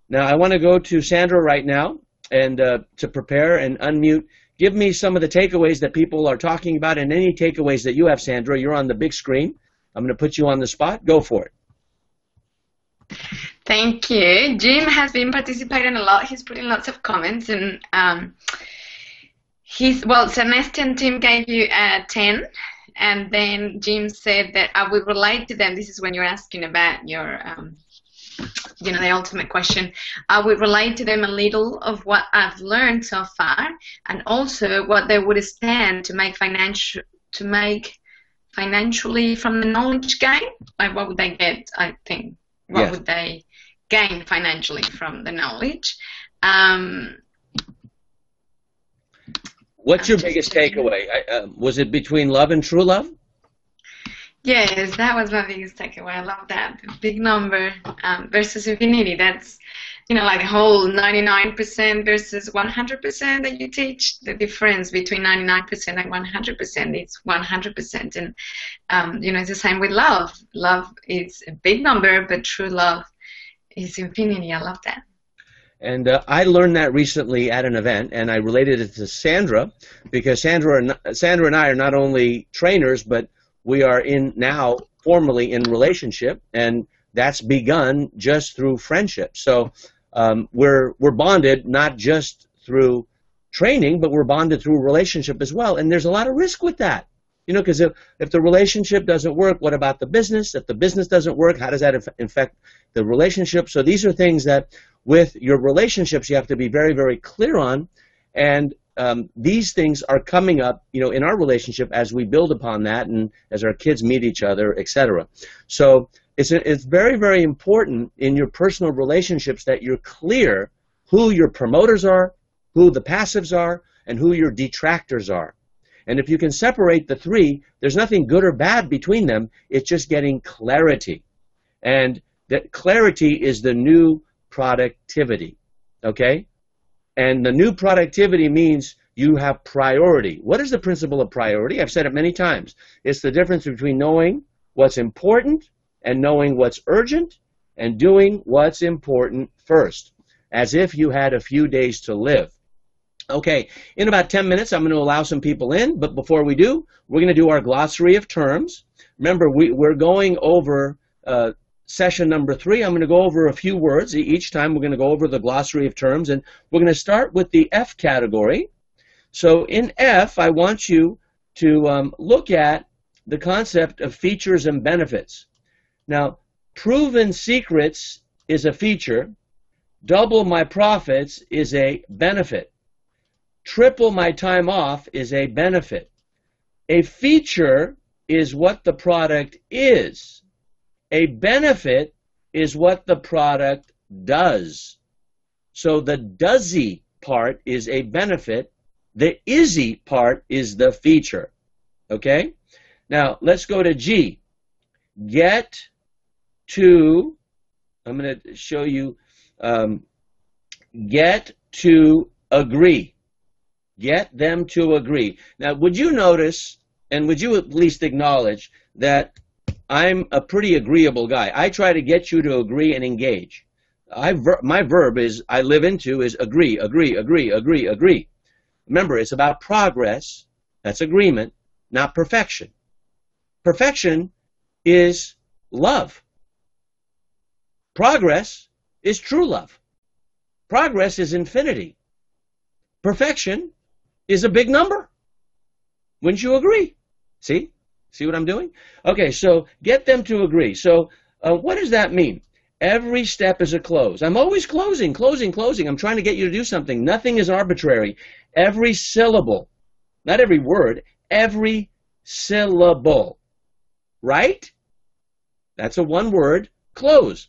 Now, I want to go to Sandra right now and to prepare and unmute. Give me some of the takeaways that people are talking about, and any takeaways that you have, Sandra. You're on the big screen. I'm going to put you on the spot. Go for it. Thank you. Jim has been participating a lot. He's putting lots of comments, and Celeste Tim gave you a 10, and then Jim said that I would relate to them. This is when you're asking about your, the ultimate question. I would relate to them a little of what I've learned so far, and also what they would stand to make financially from the knowledge gain. Like, what would they get? I think. What would they gain financially from the knowledge? Um, What's your biggest takeaway? Was it between love and true love? Yes, that was my biggest takeaway. I love that. The big number versus infinity. That's, like a whole 99% versus 100% that you teach. The difference between 99% and 100% is 100%. And, it's the same with love. Love is a big number, but true love is infinity. I love that. And I learned that recently at an event, and I related it to Sandra, because Sandra and I are not only trainers, but we are now formally in relationship, and that's begun just through friendship. So we're bonded not just through training, but we're bonded through relationship as well. And there's a lot of risk with that, because if the relationship doesn't work, what about the business? If the business doesn't work, how does that affect the relationship? So these are things that with your relationships you have to be very, very clear on, and these things are coming up, in our relationship as we build upon that and as our kids meet each other, etc. So it's very, very important in your personal relationships that you're clear who your promoters are, who the passives are, and who your detractors are. And if you can separate the three, there's nothing good or bad between them. It's just getting clarity. And that clarity is the new productivity, okay? And the new productivity means you have priority. What is the principle of priority? I've said it many times. It's the difference between knowing what's important and knowing what's urgent and doing what's important first, as if you had a few days to live. Okay, in about 10 minutes, I'm going to allow some people in, but before we do, we're going to do our glossary of terms. Remember, we're going over session number 3. I'm going to go over a few words. Each time we're going to go over the glossary of terms, and we're going to start with the F category. So in F, I want you to look at the concept of features and benefits. Now, proven secrets is a feature. Double my profits is a benefit. Triple my time off is a benefit. A feature is what the product is. A benefit is what the product does. So the doesy part is a benefit. The isy part is the feature. Okay? Now, let's go to G. Get to, I'm going to show you, get to agree. Get them to agree. Now, would you notice, and would you at least acknowledge that I'm a pretty agreeable guy? I try to get you to agree and engage. My verb is, I live into, is agree, agree, agree, agree, agree. Remember, it's about progress. That's agreement, not perfection. Perfection is love. Progress is true love. Progress is infinity. Perfection is a big number. Wouldn't you agree? See? See what I'm doing? Okay, so get them to agree. So what does that mean? Every step is a close. I'm always closing, closing, closing. I'm trying to get you to do something. Nothing is arbitrary. Every syllable, not every word, every syllable. Right? That's a one-word close.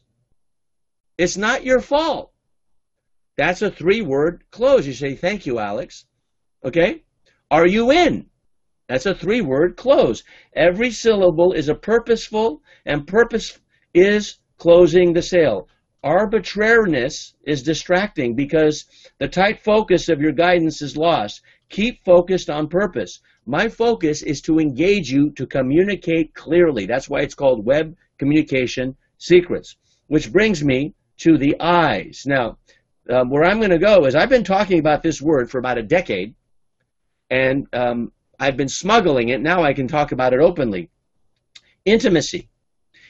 It's not your fault. That's a 3-word close. You say, thank you, Alex. Okay? Are you in? That's a 3-word close. Every syllable is a purposeful, and purpose is closing the sale. Arbitrariness is distracting because the tight focus of your guidance is lost. Keep focused on purpose. My focus is to engage you to communicate clearly. That's why it's called Web Communication Secrets. Which brings me to the I's. Now, where I'm going to go is I've been talking about this word for about a decade, and I've been smuggling it. Now I can talk about it openly. Intimacy.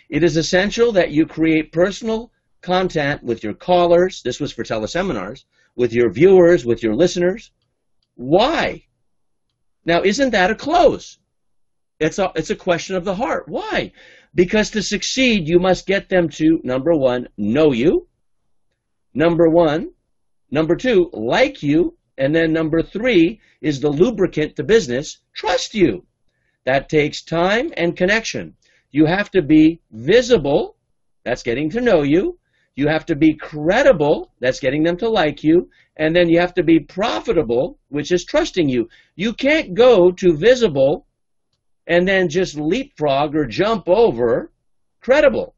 It is essential that you create personal content with your callers. This was for teleseminars. With your viewers, with your listeners. Why? Now, isn't that a close? It's a question of the heart. Why? Because to succeed, you must get them to, number 1, know you. Number 2, like you. And then number 3 is the lubricant to business, trust you. That takes time and connection. You have to be visible. That's getting to know you. You have to be credible, that's getting them to like you, and then you have to be profitable, which is trusting you. You can't go to visible and then just leapfrog or jump over credible.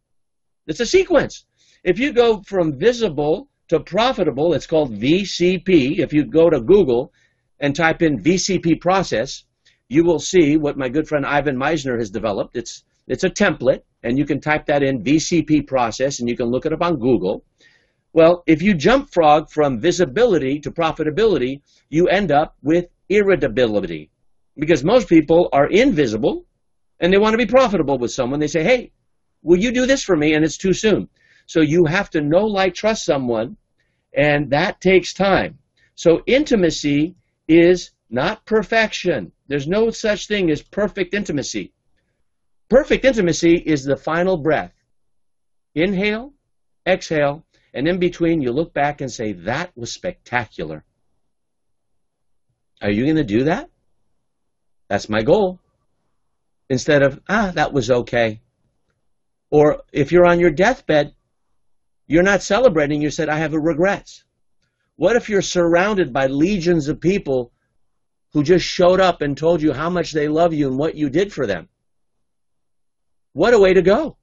It's a sequence. If you go from visible to profitable, it's called VCP. If you go to Google and type in VCP process, you will see what my good friend Ivan Meisner has developed. It's a template, and you can type that in, VCP process, and you can look it up on Google. Well, if you jump frog from visibility to profitability, you end up with irritability, because most people are invisible and they want to be profitable with someone. They say, hey, will you do this for me? And it's too soon. So you have to know, like, trust someone, and that takes time. So intimacy is not perfection. There's no such thing as perfect intimacy. Perfect intimacy is the final breath. Inhale, exhale, and in between you look back and say, that was spectacular. Are you going to do that? That's my goal. Instead of, that was okay. Or if you're on your deathbed, you're not celebrating, you said, I have regrets. What if you're surrounded by legions of people who just showed up and told you how much they love you and what you did for them? What a way to go.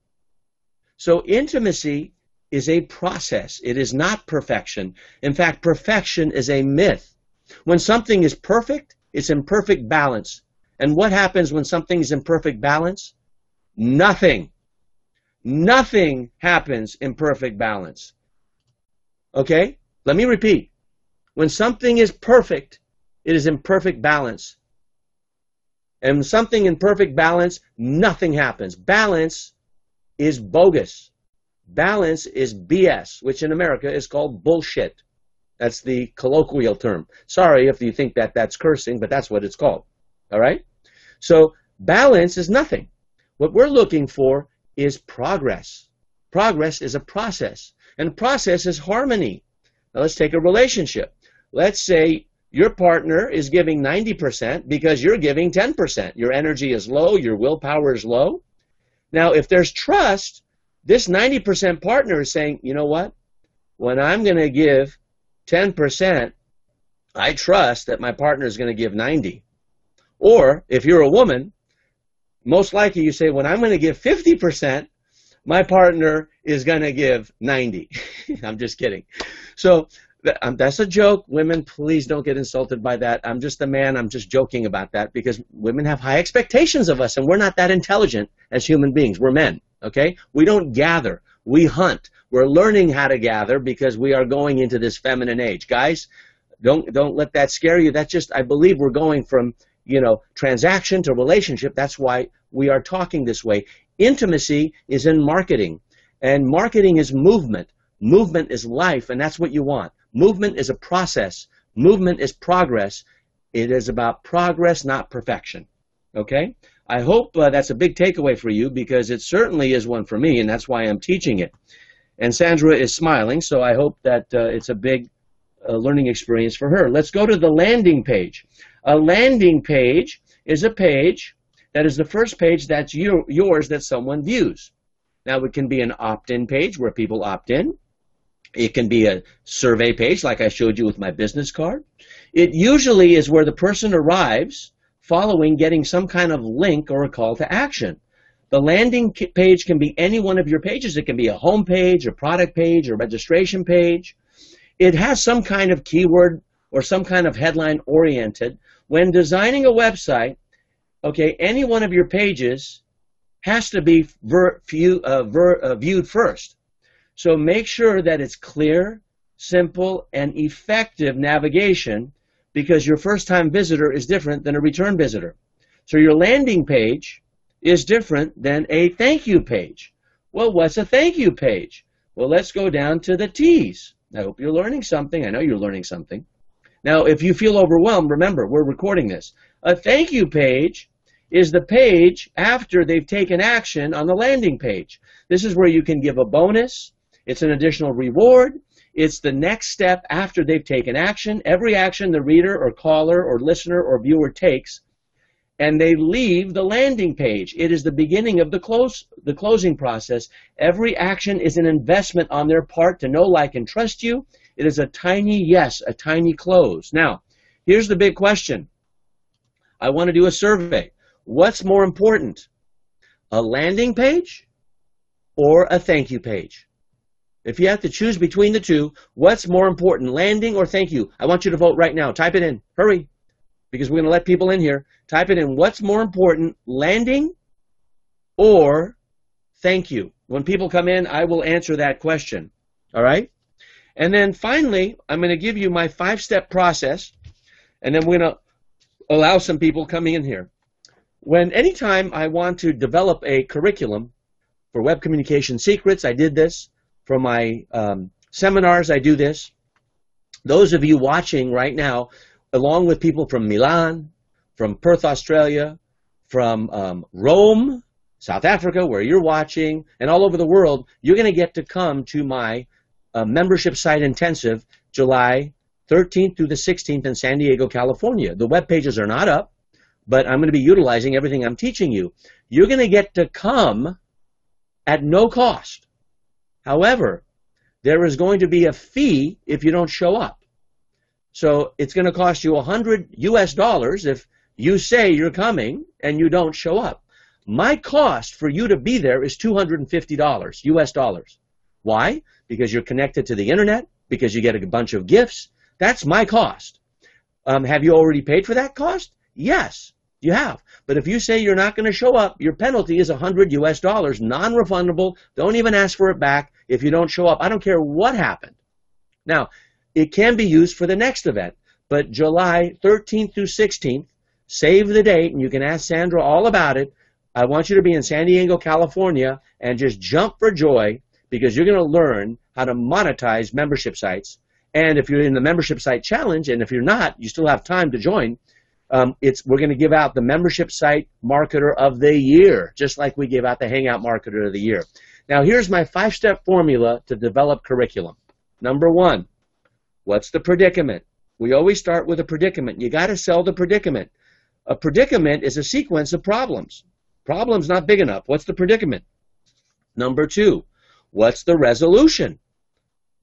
So intimacy is a process. It is not perfection. In fact, perfection is a myth. When something is perfect, it's in perfect balance. And what happens when something is in perfect balance? Nothing. Nothing happens in perfect balance. Okay? Let me repeat. When something is perfect, it is in perfect balance. And when something in perfect balance, nothing happens. Balance is bogus. Balance is BS, which in America is called bullshit. That's the colloquial term. Sorry if you think that that's cursing, but that's what it's called. All right? So balance is nothing. What we're looking for is progress. Progress is a process, and process is harmony. Now let's take a relationship. Let's say your partner is giving 90% because you're giving 10%. Your energy is low, your willpower is low. Now, if there's trust, this 90% partner is saying, you know what? When I'm going to give 10%, I trust that my partner is going to give 90. Or if you're a woman, most likely you say, when I'm going to give 50%, my partner is going to give 90. I'm just kidding. So that's a joke. Women, please don't get insulted by that. I'm just a man. I'm just joking about that because women have high expectations of us, and we're not that intelligent as human beings. We're men, okay? We don't gather. We hunt. We're learning how to gather because we are going into this feminine age. Guys, don't let that scare you. That's just, I believe we're going from, transaction to relationship. That's why we are talking this way. Intimacy is in marketing, and marketing is movement. Movement is life, and that's what you want. Movement is a process. Movement is progress. It is about progress, not perfection. Okay? I hope that's a big takeaway for you because it certainly is one for me, and that's why I'm teaching it. And Sandra is smiling, so I hope that it's a big learning experience for her. Let's go to the landing page. A landing page is a page that is the first page that's yours that someone views. Now, it can be an opt-in page where people opt in. It can be a survey page like I showed you with my business card. It usually is where the person arrives following getting some kind of link or a call to action. The landing page can be any one of your pages. It can be a home page, a product page, a registration page. It has some kind of keyword or some kind of headline oriented. When designing a website, okay, any one of your pages has to be viewed first. So make sure that it's clear, simple, and effective navigation because your first-time visitor is different than a return visitor. So your landing page is different than a thank you page. Well, what's a thank you page? Well, let's go down to the T's. I hope you're learning something. I know you're learning something. Now, if you feel overwhelmed, remember, we're recording this. A thank you page is the page after they've taken action on the landing page. This is where you can give a bonus. It's an additional reward. It's the next step after they've taken action. Every action the reader or caller or listener or viewer takes and they leave the landing page. It is the beginning of the closing process. Every action is an investment on their part to know, like, and trust you. It is a tiny yes, a tiny close. Now, here's the big question. I want to do a survey. What's more important, a landing page or a thank you page? If you have to choose between the two, what's more important, landing or thank you? I want you to vote right now. Type it in. Hurry, because we're going to let people in here. Type it in. What's more important, landing or thank you? When people come in, I will answer that question. All right? And then finally, I'm going to give you my 5-step process, and then we're going to allow some people coming in here. Anytime I want to develop a curriculum for web communication secrets, I did this. For my seminars, I do this. Those of you watching right now, along with people from Milan, from Perth, Australia, from Rome, South Africa, where you're watching, and all over the world, you're going to get to come to my membership site intensive July 13th through the 16th in San Diego, California. The web pages are not up, but I'm going to be utilizing everything I'm teaching you. You're going to get to come at no cost. However, there is going to be a fee if you don't show up. So it's going to cost you $100 US if you say you're coming and you don't show up. My cost for you to be there is $250 US dollars. Why? Because you're connected to the internet, because you get a bunch of gifts. That's my cost. Have you already paid for that cost? Yes, you have. But if you say you're not going to show up, your penalty is $100 US dollars, non-refundable. Don't even ask for it back if you don't show up. I don't care what happened. Now, it can be used for the next event, but July 13th through 16th, save the date, and you can ask Sandra all about it. I want you to be in San Diego, California, and just jump for joy, because you're going to learn how to monetize membership sites. And if you're in the membership site challenge, and if you're not, you still have time to join, we're going to give out the membership site marketer of the year, just like we give out the Hangout marketer of the year. Now, here's my 5-step formula to develop curriculum. Number 1, what's the predicament? We always start with a predicament. You got to sell the predicament. A predicament is a sequence of problems. Problem's not big enough. What's the predicament? Number 2, what's the resolution?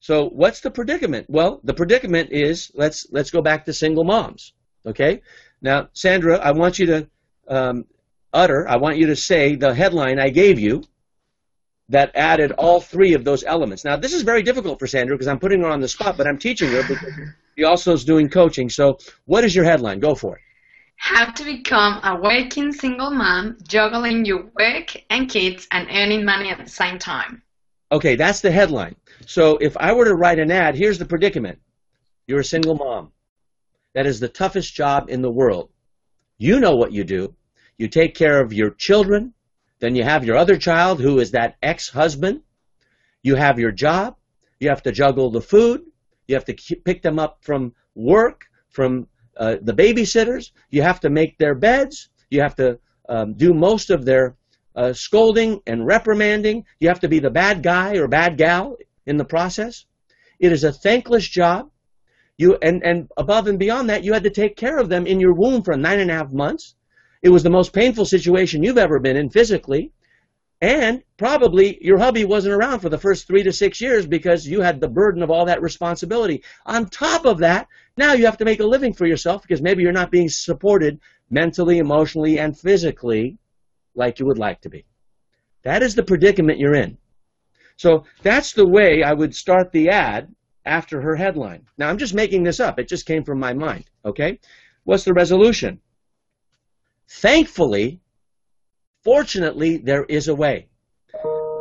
So what's the predicament? Well, the predicament is, let's go back to single moms. Okay? Now, Sandra, I want you to I want you to say the headline I gave you that added all 3 of those elements. Now, this is very difficult for Sandra because I'm putting her on the spot, but I'm teaching her because she also is doing coaching. So what is your headline? Go for it. How to become a working single mom, juggling your work and kids and earning money at the same time. Okay, that's the headline. So if I were to write an ad, here's the predicament. You're a single mom. That is the toughest job in the world. You know what you do. You take care of your children. Then you have your other child who is that ex-husband. You have your job. You have to juggle the food. You have to pick them up from work, from the babysitters. You have to make their beds. You have to do most of their scolding and reprimanding. You have to be the bad guy or bad gal in the process. It is a thankless job. And above and beyond that, you had to take care of them in your womb for 9.5 months. It was the most painful situation you've ever been in physically. And probably your hubby wasn't around for the first 3 to 6 years because you had the burden of all that responsibility. On top of that, now you have to make a living for yourself because maybe you're not being supported mentally, emotionally, and physically like you would like to be. That is the predicament you're in. So that's the way I would start the ad after her headline. Now, I'm just making this up. It just came from my mind, okay? What's the resolution? Thankfully, fortunately, there is a way,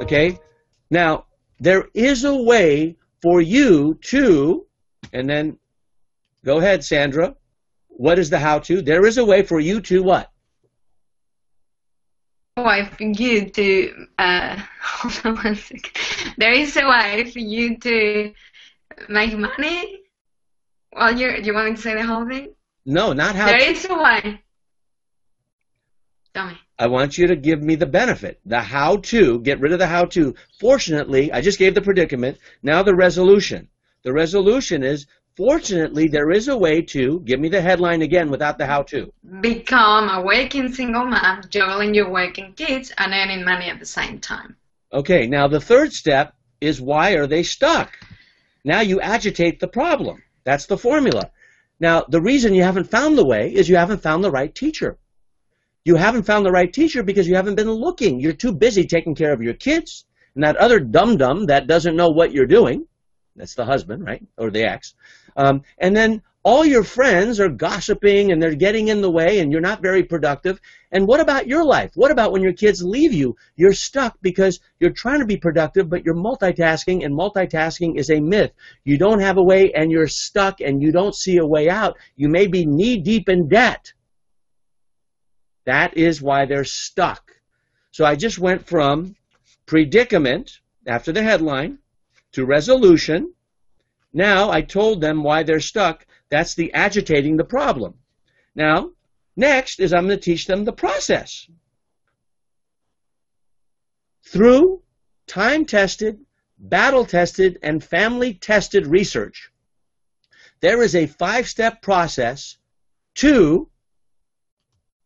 okay? Now, there is a way for you to, and then go ahead, Sandra. What is the how-to? There is a way for you to what? Way for you to, hold on one second. There is a way for you to make money? Well, you want me to say the whole thing? No, not how. There is a way. Tell me. I want you to give me the benefit, the how-to, get rid of the how-to. Fortunately, I just gave the predicament. Now the resolution. The resolution is, Fortunately, there is a way to, give me the headline again without the how-to. Become a working single mom, juggling your working kids and earning money at the same time. Okay, now the third step is why are they stuck? Now you agitate the problem. That's the formula. Now, the reason you haven't found the way is you haven't found the right teacher. You haven't found the right teacher because you haven't been looking. You're too busy taking care of your kids and that other dum-dum that doesn't know what you're doing. That's the husband, right? Or the ex. And then all your friends are gossiping and they're getting in the way and you're not very productive. And what about your life? What about when your kids leave you? You're stuck because you're trying to be productive, but you're multitasking, and multitasking is a myth. You don't have a way and you're stuck and you don't see a way out. You may be knee-deep in debt. That is why they're stuck. So I just went from predicament, after the headline, to resolution. Now I told them why they're stuck. That's the agitating the problem. Now, next is I'm going to teach them the process. Through time-tested, battle-tested, and family-tested research, there is a 5-step process to,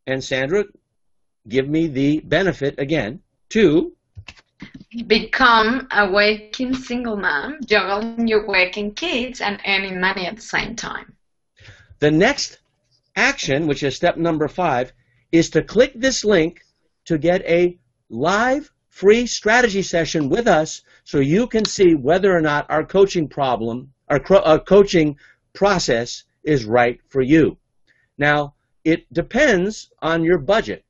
and Sandra, give me the benefit again, to become a working single mom, juggling your working kids and earning money at the same time. The next action, which is step number 5, is to click this link to get a live free strategy session with us so you can see whether or not our coaching problem, our coaching process is right for you. Now, it depends on your budget.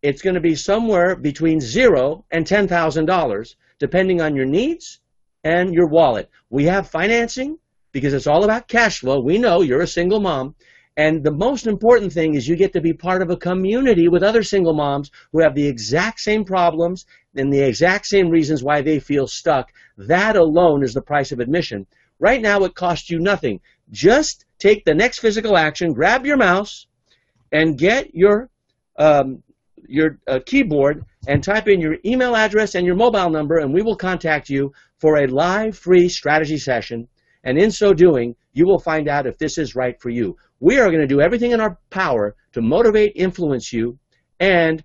It's going to be somewhere between $0 and $10,000, depending on your needs and your wallet. We have financing because it's all about cash flow. We know you're a single mom. And the most important thing is you get to be part of a community with other single moms who have the exact same problems and the exact same reasons why they feel stuck. That alone is the price of admission. Right now, it costs you nothing. Just take the next physical action, grab your mouse, and get your keyboard and type in your email address and your mobile number, and we will contact you for a live free strategy session. And in so doing, you will find out if this is right for you. We are going to do everything in our power to motivate, influence you, and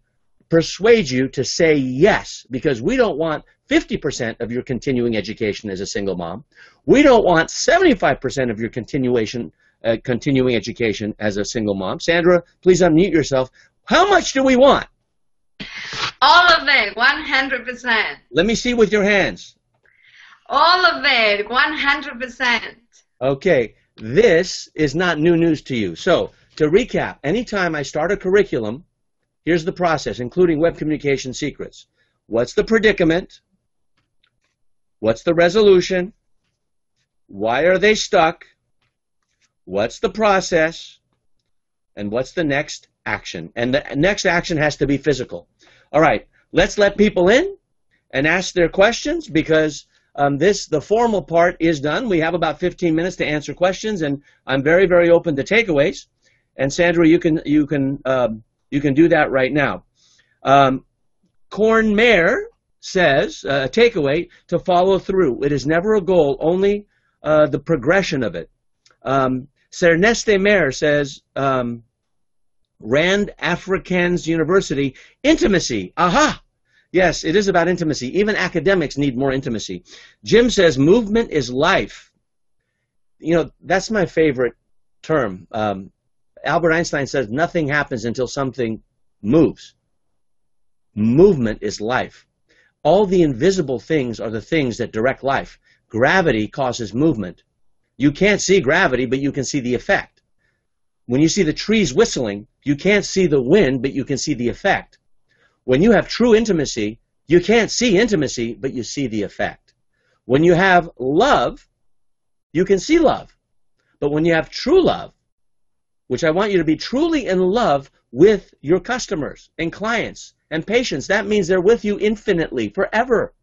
persuade you to say yes, because we don't want 50% of your continuing education as a single mom. We don't want 75% of your continuing education as a single mom. Sandra, please unmute yourself. How much do we want? All of it, 100%. Let me see with your hands. All of it, 100%. Okay, this is not new news to you. So, to recap, anytime I start a curriculum, here's the process, including web communication secrets. What's the predicament? What's the resolution? Why are they stuck? What's the process? And what's the next action? And the next action has to be physical. All right, let's let people in and ask their questions because the formal part is done. We have about 15 minutes to answer questions, and I'm very, very open to takeaways. And Sandra, you can do that right now. Corn Mayor says, takeaway, to follow through. It is never a goal, only the progression of it. Cerneste Mayor says, Rand Afrikaans University, intimacy. Aha! Yes, it is about intimacy. Even academics need more intimacy. Jim says, movement is life. You know, that's my favorite term. Albert Einstein says, nothing happens until something moves. Movement is life. All the invisible things are the things that direct life. Gravity causes movement. You can't see gravity, but you can see the effect. When you see the trees whistling, you can't see the wind, but you can see the effect. When you have true intimacy, you can't see intimacy, but you see the effect. When you have love, you can see love. But when you have true love, which I want you to be truly in love with your customers and clients and patients, that means they're with you infinitely, forever.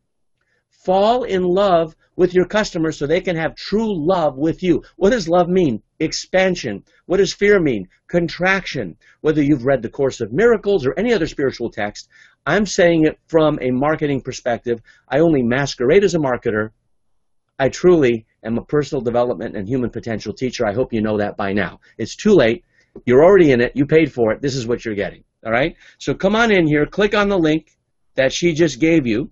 Fall in love with your customers so they can have true love with you. What does love mean? Expansion. What does fear mean? Contraction. Whether you've read the Course of Miracles or any other spiritual text, I'm saying it from a marketing perspective. I only masquerade as a marketer. I truly am a personal development and human potential teacher. I hope you know that by now. It's too late. You're already in it. You paid for it. This is what you're getting. All right? So come on in here. Click on the link that she just gave you.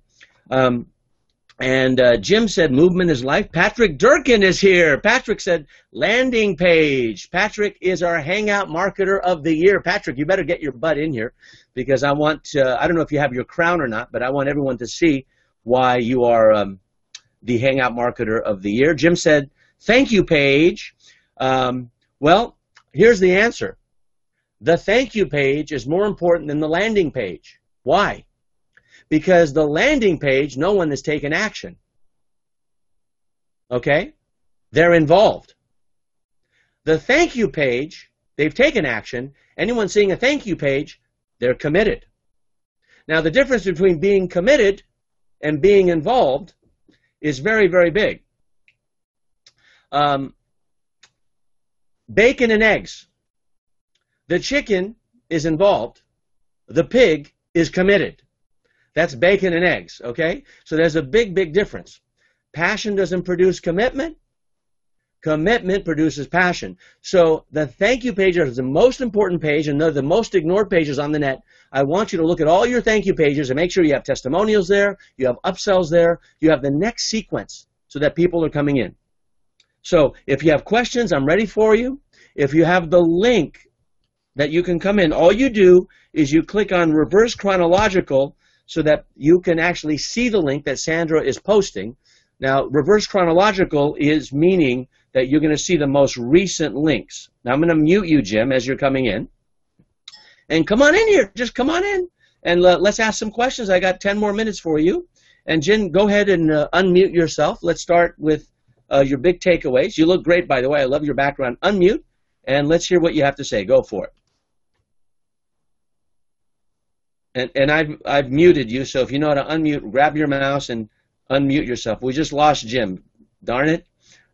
Jim said, movement is life. Patrick Durkin is here. Patrick said, landing page. Patrick is our Hangout Marketer of the Year. Patrick, you better get your butt in here because I want to, I don't know if you have your crown or not, but I want everyone to see why you are the Hangout Marketer of the Year. Jim said, thank you page. Well, here's the answer. The thank you page is more important than the landing page. Why? Because the landing page, no one has taken action. Okay? They're involved. The thank you page, they've taken action. Anyone seeing a thank you page, they're committed. Now, the difference between being committed and being involved is very, very big. Bacon and eggs. The chicken is involved. The pig is committed. That's bacon and eggs, okay? So there's a big, big difference. Passion doesn't produce commitment. Commitment produces passion. So the thank you page is the most important page, and they're the most ignored pages on the net. I want you to look at all your thank you pages and make sure you have testimonials there, you have upsells there, you have the next sequence so that people are coming in. So if you have questions, I'm ready for you. If you have the link that you can come in, all you do is you click on reverse chronological so that you can actually see the link that Sandra is posting. Now, reverse chronological is meaning that you're going to see the most recent links. Now, I'm going to mute you, Jim, as you're coming in. And come on in here. Just come on in. And let's ask some questions. I got 10 more minutes for you. And, Jim, go ahead and unmute yourself. Let's start with your big takeaways. You look great, by the way. I love your background. Unmute, and let's hear what you have to say. Go for it. And I've muted you, so if you know how to unmute, grab your mouse and unmute yourself. We just lost Jim. Darn it.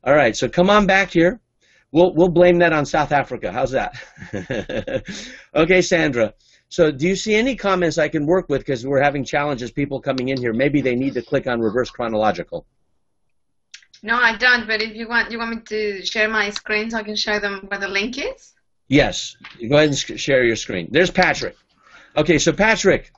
All right, so come on back here. We'll blame that on South Africa. How's that? Okay, Sandra. So do you see any comments I can work with because we're having challenges, people coming in here. Maybe they need to click on reverse chronological. No, I don't, but if you want me to share my screen so I can show them where the link is? Yes. Go ahead and share your screen. There's Patrick. Okay, so Patrick,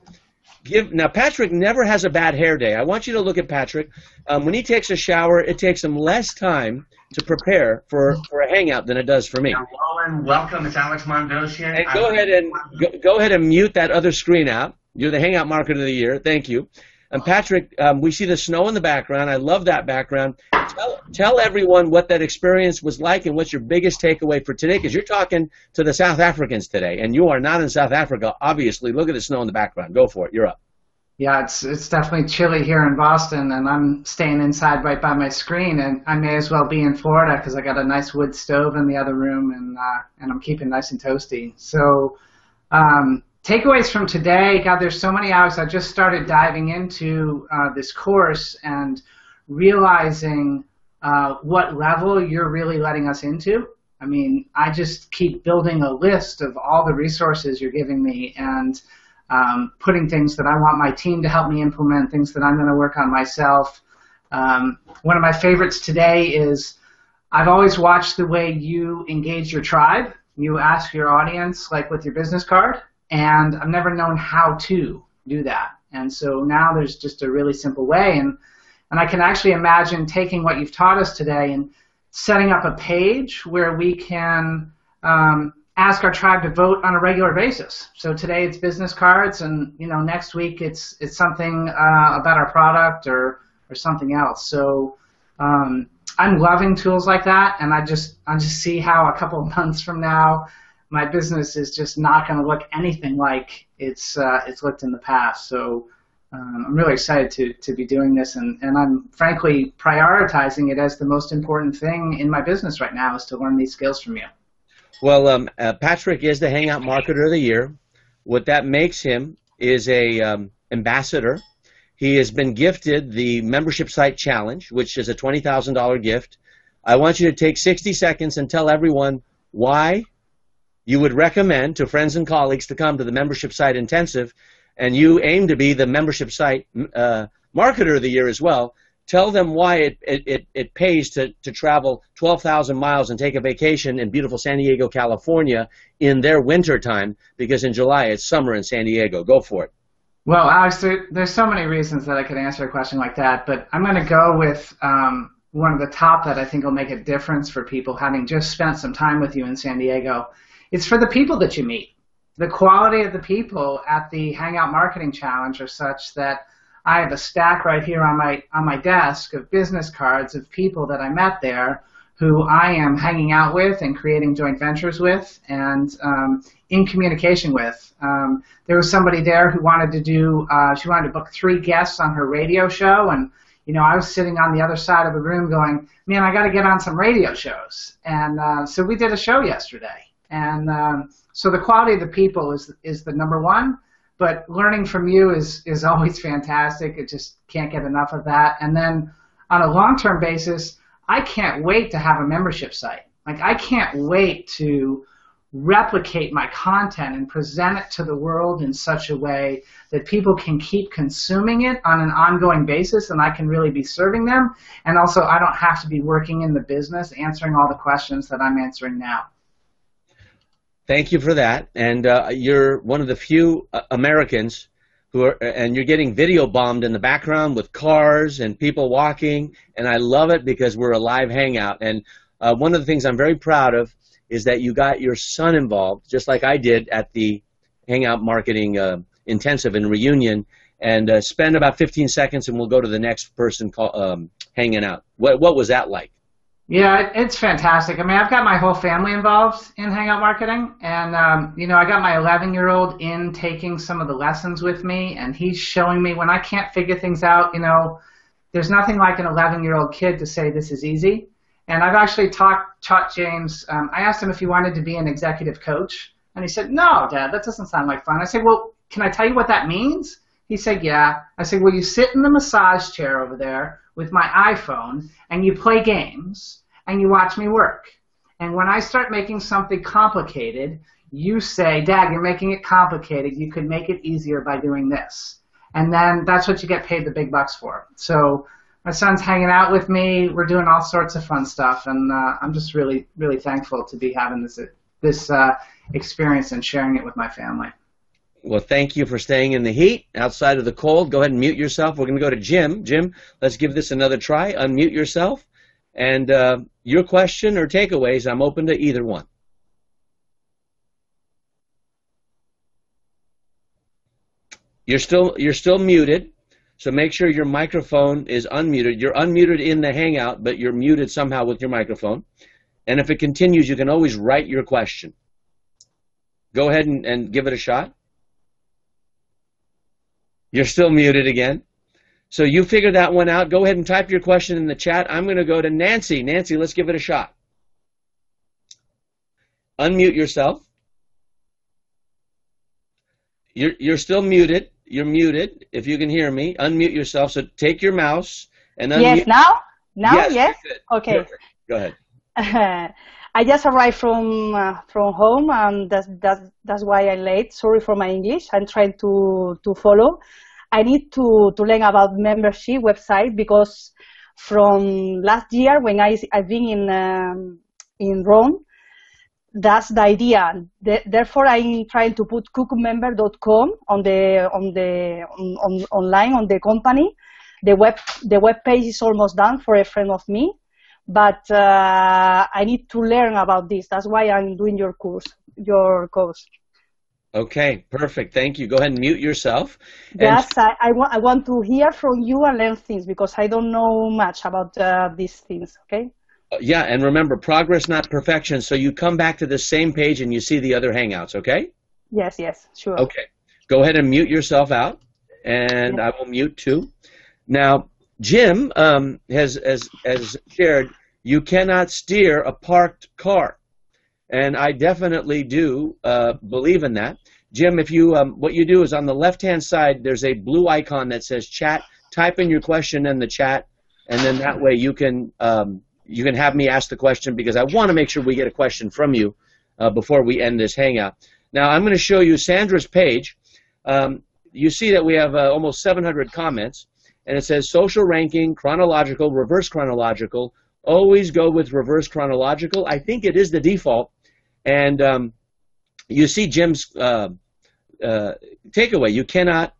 now Patrick never has a bad hair day. I want you to look at Patrick. When he takes a shower, it takes him less time to prepare for a hangout than it does for me. Hello and welcome. It's Alex Mondos here. And go ahead and mute that other screen out. You're the Hangout Marketer of the Year. Thank you. And Patrick, we see the snow in the background. I love that background. Tell everyone what that experience was like and what's your biggest takeaway for today, because you're talking to the South Africans today, and you are not in South Africa, obviously. Look at the snow in the background. Go for it. You're up. Yeah, it's definitely chilly here in Boston, and I'm staying inside right by my screen, and I may as well be in Florida because I got a nice wood stove in the other room, and I'm keeping nice and toasty. So takeaways from today, God, there's so many hours. I just started diving into this course and realizing what level you're really letting us into. I mean, I just keep building a list of all the resources you're giving me and putting things that I want my team to help me implement, things that I'm going to work on myself. One of my favorites today is I've always watched the way you engage your tribe. You ask your audience, like with your business card, and I've never known how to do that. And so now there's just a really simple way. And I can actually imagine taking what you've taught us today and setting up a page where we can ask our tribe to vote on a regular basis. So today it's business cards, and next week it's something about our product or something else. So I'm loving tools like that, and I just see how a couple of months from now my business is just not going to look anything like it's looked in the past. So I'm really excited to be doing this, and I'm frankly prioritizing it as the most important thing in my business right now is to learn these skills from you. Well, Patrick is the Hangout Marketer of the Year. What that makes him is a ambassador. He has been gifted the Membership Site Challenge, which is a $20,000 gift. I want you to take 60 seconds and tell everyone why you would recommend to friends and colleagues to come to the Membership Site Intensive, and you aim to be the Membership Site Marketer of the Year as well. tell them why it pays to travel 12,000 miles and take a vacation in beautiful San Diego, California in their winter time, because in July it's summer in San Diego. Go for it. Well, Alex, there's so many reasons that I could answer a question like that, but I'm going to go with one of the top that I think will make a difference for people having just spent some time with you in San Diego. It's for the people that you meet. The quality of the people at the Hangout Marketing Challenge are such that I have a stack right here on my desk of business cards of people that I met there who I am hanging out with and creating joint ventures with and in communication with. There was somebody there who wanted to do, she wanted to book 3 guests on her radio show, and I was sitting on the other side of the room going, man, I got to get on some radio shows. And so we did a show yesterday. And so the quality of the people is the number one. But learning from you is always fantastic. It just can't get enough of that. And then on a long-term basis, I can't wait to have a membership site. Like, I can't wait to replicate my content and present it to the world in such a way that people can keep consuming it on an ongoing basis and I can really be serving them. And also, I don't have to be working in the business answering all the questions that I'm answering now. Thank you for that. And you're one of the few Americans who are, and you're getting video bombed in the background with cars and people walking, and I love it because we're a live hangout. And one of the things I'm very proud of is that you got your son involved, just like I did at the Hangout Marketing Intensive in Reunion, and spend about 15 seconds and we'll go to the next person hanging out. What was that like? Yeah, it's fantastic. I mean, I've got my whole family involved in Hangout Marketing, and I got my 11-year-old in taking some of the lessons with me, and he's showing me when I can't figure things out. There's nothing like an 11-year-old kid to say this is easy. And I've actually taught James. I asked him if he wanted to be an executive coach, and he said, "No, Dad, that doesn't sound like fun." I said, "Well, can I tell you what that means?" He said, "Yeah." I said, "Well, you sit in the massage chair over there with my iPhone, and you play games, and you watch me work. And when I start making something complicated, you say, 'Dad, you're making it complicated. You could make it easier by doing this.'" And then that's what you get paid the big bucks for. So my son's hanging out with me. We're doing all sorts of fun stuff, and I'm just really, really thankful to be having this experience and sharing it with my family. Well, thank you for staying in the heat, outside of the cold. Go ahead and mute yourself. We're going to go to Jim. Jim, let's give this another try. Unmute yourself. And your question or takeaways, I'm open to either one. You're still muted, so make sure your microphone is unmuted. You're unmuted in the Hangout, but you're muted somehow with your microphone. And if it continues, you can always write your question. Go ahead and give it a shot. You're still muted again. So you figured that one out. Go ahead and type your question in the chat. I'm going to go to Nancy. Nancy, let's give it a shot. Unmute yourself. You're still muted. You're muted. If you can hear me, unmute yourself. So take your mouse and unmute. Yes, now? Now, yes? Okay. Perfect. Go ahead. I just arrived from home, and that's why I'm late. Sorry for my English. I'm trying to follow. I need to learn about membership website because from last year when I've been in Rome, that's the idea. Therefore, I'm trying to put cookmember.com online on the company. The web page is almost done for a friend of me, but I need to learn about this. That's why I'm doing your course. Okay, perfect. Thank you. Go ahead and mute yourself. Yes, I want to hear from you and learn things because I don't know much about these things, okay? Yeah, and remember, progress, not perfection. So you come back to the same page and you see the other Hangouts, okay? Yes, sure. Okay. Go ahead and mute yourself out, and I will mute too. Now, Jim has shared, you cannot steer a parked car. And I definitely do believe in that. Jim, if you what you do is on the left-hand side, there's a blue icon that says chat. Type in your question in the chat, and then that way you can have me ask the question because I want to make sure we get a question from you before we end this Hangout. Now, I'm going to show you Sandra's page. You see that we have almost 700 comments, and it says social ranking, chronological, reverse chronological. Always go with reverse chronological. I think it is the default. And you see Jim's takeaway. You cannot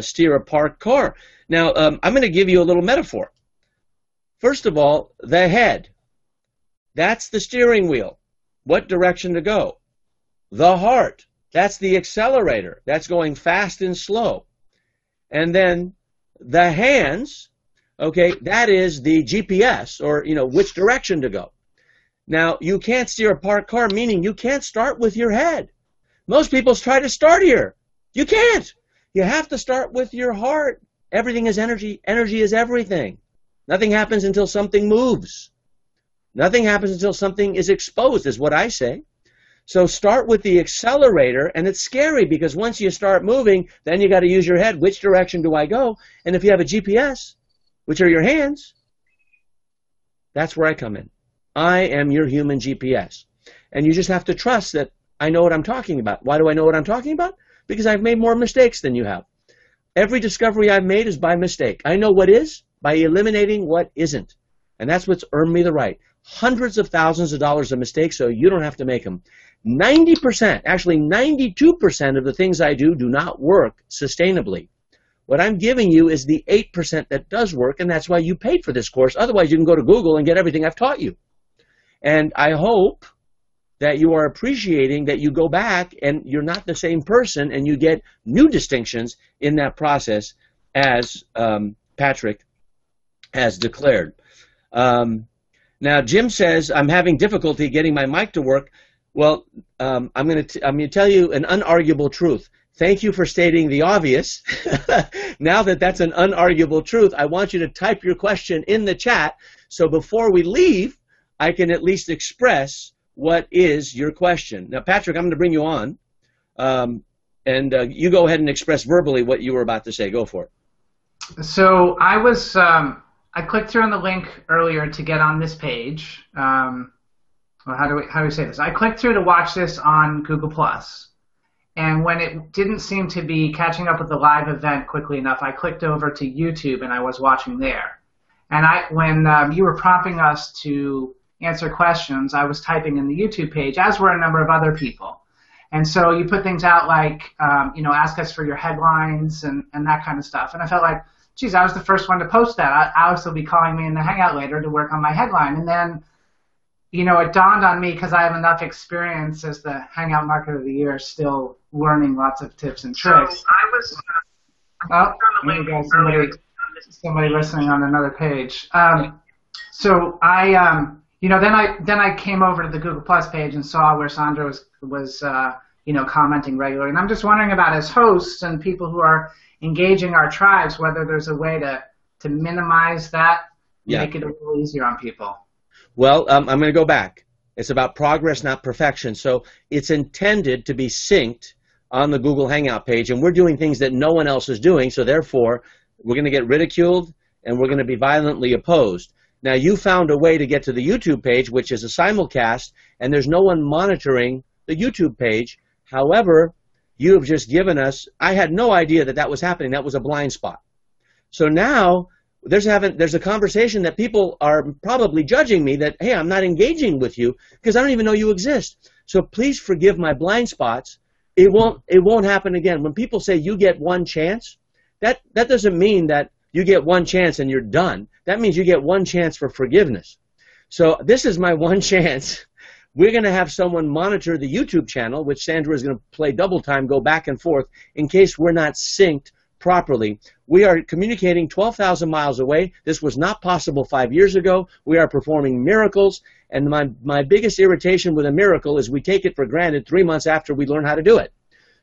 steer a parked car. Now, I'm going to give you a little metaphor. First of all, the head. That's the steering wheel. What direction to go? The heart. That's the accelerator. That's going fast and slow. And then the hands, okay, that is the GPS, or, which direction to go. Now, you can't steer a parked car, meaning you can't start with your head. Most people try to start here. You can't. You have to start with your heart. Everything is energy. Energy is everything. Nothing happens until something moves. Nothing happens until something is exposed, is what I say. So start with the accelerator, and it's scary because once you start moving, then you got to use your head. Which direction do I go? And if you have a GPS, which are your hands, that's where I come in. I am your human GPS. And you just have to trust that I know what I'm talking about. Why do I know what I'm talking about? Because I've made more mistakes than you have. Every discovery I've made is by mistake. I know what is by eliminating what isn't. And that's what's earned me the right. Hundreds of thousands of dollars of mistakes so you don't have to make them. 90%, actually 92% of the things I do not work sustainably. What I'm giving you is the 8% that does work, and that's why you paid for this course. Otherwise, you can go to Google and get everything I've taught you. And I hope that you are appreciating that you go back and you're not the same person and you get new distinctions in that process as Patrick has declared. Now, Jim says, I'm having difficulty getting my mic to work. Well, I'm going to tell you an unarguable truth. Thank you for stating the obvious. Now that that's an unarguable truth, I want you to type your question in the chat so before we leave, I can at least express what is your question. Now, Patrick, I'm going to bring you on, and you go ahead and express verbally what you were about to say. Go for it. So I clicked through on the link earlier to get on this page. Well, how do we say this? I clicked through to watch this on Google+. And when it didn't seem to be catching up with the live event quickly enough, I clicked over to YouTube and I was watching there. And when you were prompting us to answer questions, I was typing in the YouTube page, as were a number of other people. And so you put things out like, ask us for your headlines and that kind of stuff. And I felt like, geez, I was the first one to post that. Alex will be calling me in the Hangout later to work on my headline. And then, it dawned on me, because I have enough experience as the Hangout Marketer of the Year, still learning lots of tips and tricks. So I was there you go, somebody listening on another page. So I, then I came over to the Google Plus page and saw where Sandra was commenting regularly. And I'm just wondering about, as hosts and people who are engaging our tribes, whether there's a way to minimize that, make it a little easier on people. Well, I'm going to go back. It's about progress, not perfection. So it's intended to be synced on the Google Hangout page, and we're doing things that no one else is doing, so therefore we're going to get ridiculed and we're going to be violently opposed. Now, you found a way to get to the YouTube page, which is a simulcast, and there's no one monitoring the YouTube page. However, you have just given us, I had no idea that was happening. That was a blind spot. So now there's a conversation that people are probably judging me that, hey, I'm not engaging with you because I don't even know you exist. So please forgive my blind spots. It won't happen again. When people say you get one chance, that doesn't mean that you get one chance and you're done. That means you get one chance for forgiveness. So this is my one chance. We're going to have someone monitor the YouTube channel, which Sandra is going to play double time, go back and forth, in case we're not synced properly. We are communicating 12,000 miles away. This was not possible 5 years ago. We are performing miracles, and my biggest irritation with a miracle is we take it for granted 3 months after we learn how to do it.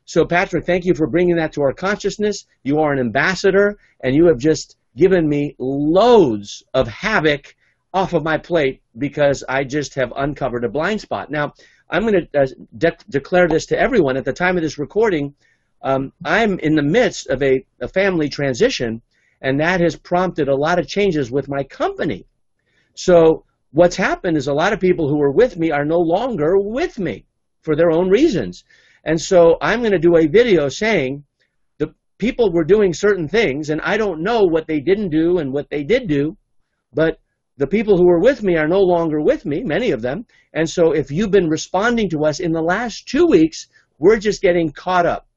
So, Patrick, thank you for bringing that to our consciousness. You are an ambassador, and you have just given me loads of havoc off of my plate because I just have uncovered a blind spot. Now, I'm going to declare this to everyone. At the time of this recording, I'm in the midst of a family transition, and that has prompted a lot of changes with my company. So what's happened is a lot of people who were with me are no longer with me for their own reasons. And so I'm going to do a video saying people were doing certain things, and I don't know what they didn't do and what they did do, but the people who were with me are no longer with me, many of them. And so if you've been responding to us in the last 2 weeks, we're just getting caught up.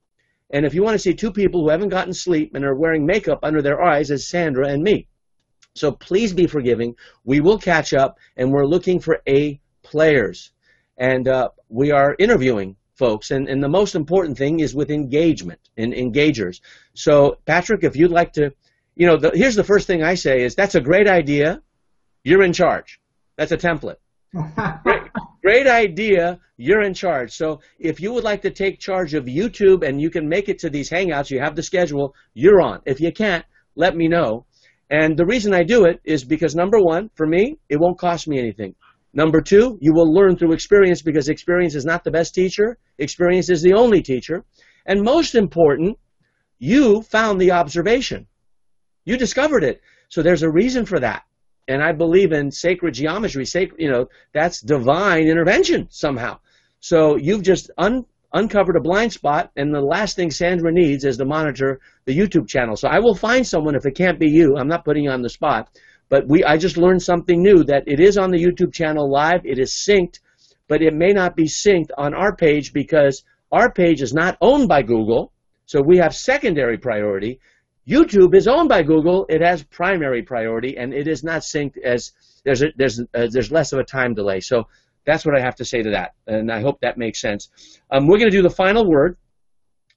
And if you want to see two people who haven't gotten sleep and are wearing makeup under their eyes, it's Sandra and me. So please be forgiving. We will catch up, and we're looking for A players. And we are interviewing folks, and the most important thing is with engagement and engagers. So, Patrick, if you'd like to, here's the first thing I say is, that's a great idea. You're in charge. That's a template. Great idea. You're in charge. So if you would like to take charge of YouTube and you can make it to these Hangouts, you have the schedule, you're on. If you can't, let me know. And the reason I do it is because, number one, for me, it won't cost me anything. Number two, you will learn through experience, because experience is not the best teacher. Experience is the only teacher. And most important, you found the observation. You discovered it. So there's a reason for that. And I believe in sacred geometry. That's divine intervention somehow. So you've just uncovered a blind spot, and the last thing Sandra needs is to monitor the YouTube channel. So I will find someone if it can't be you. I'm not putting you on the spot. But I just learned something new, that it is on the YouTube channel live. It is synced, but it may not be synced on our page because our page is not owned by Google. So we have secondary priority. YouTube is owned by Google. It has primary priority, and it is not synced, as there's less of a time delay. So that's what I have to say to that, and I hope that makes sense. We're going to do the final word,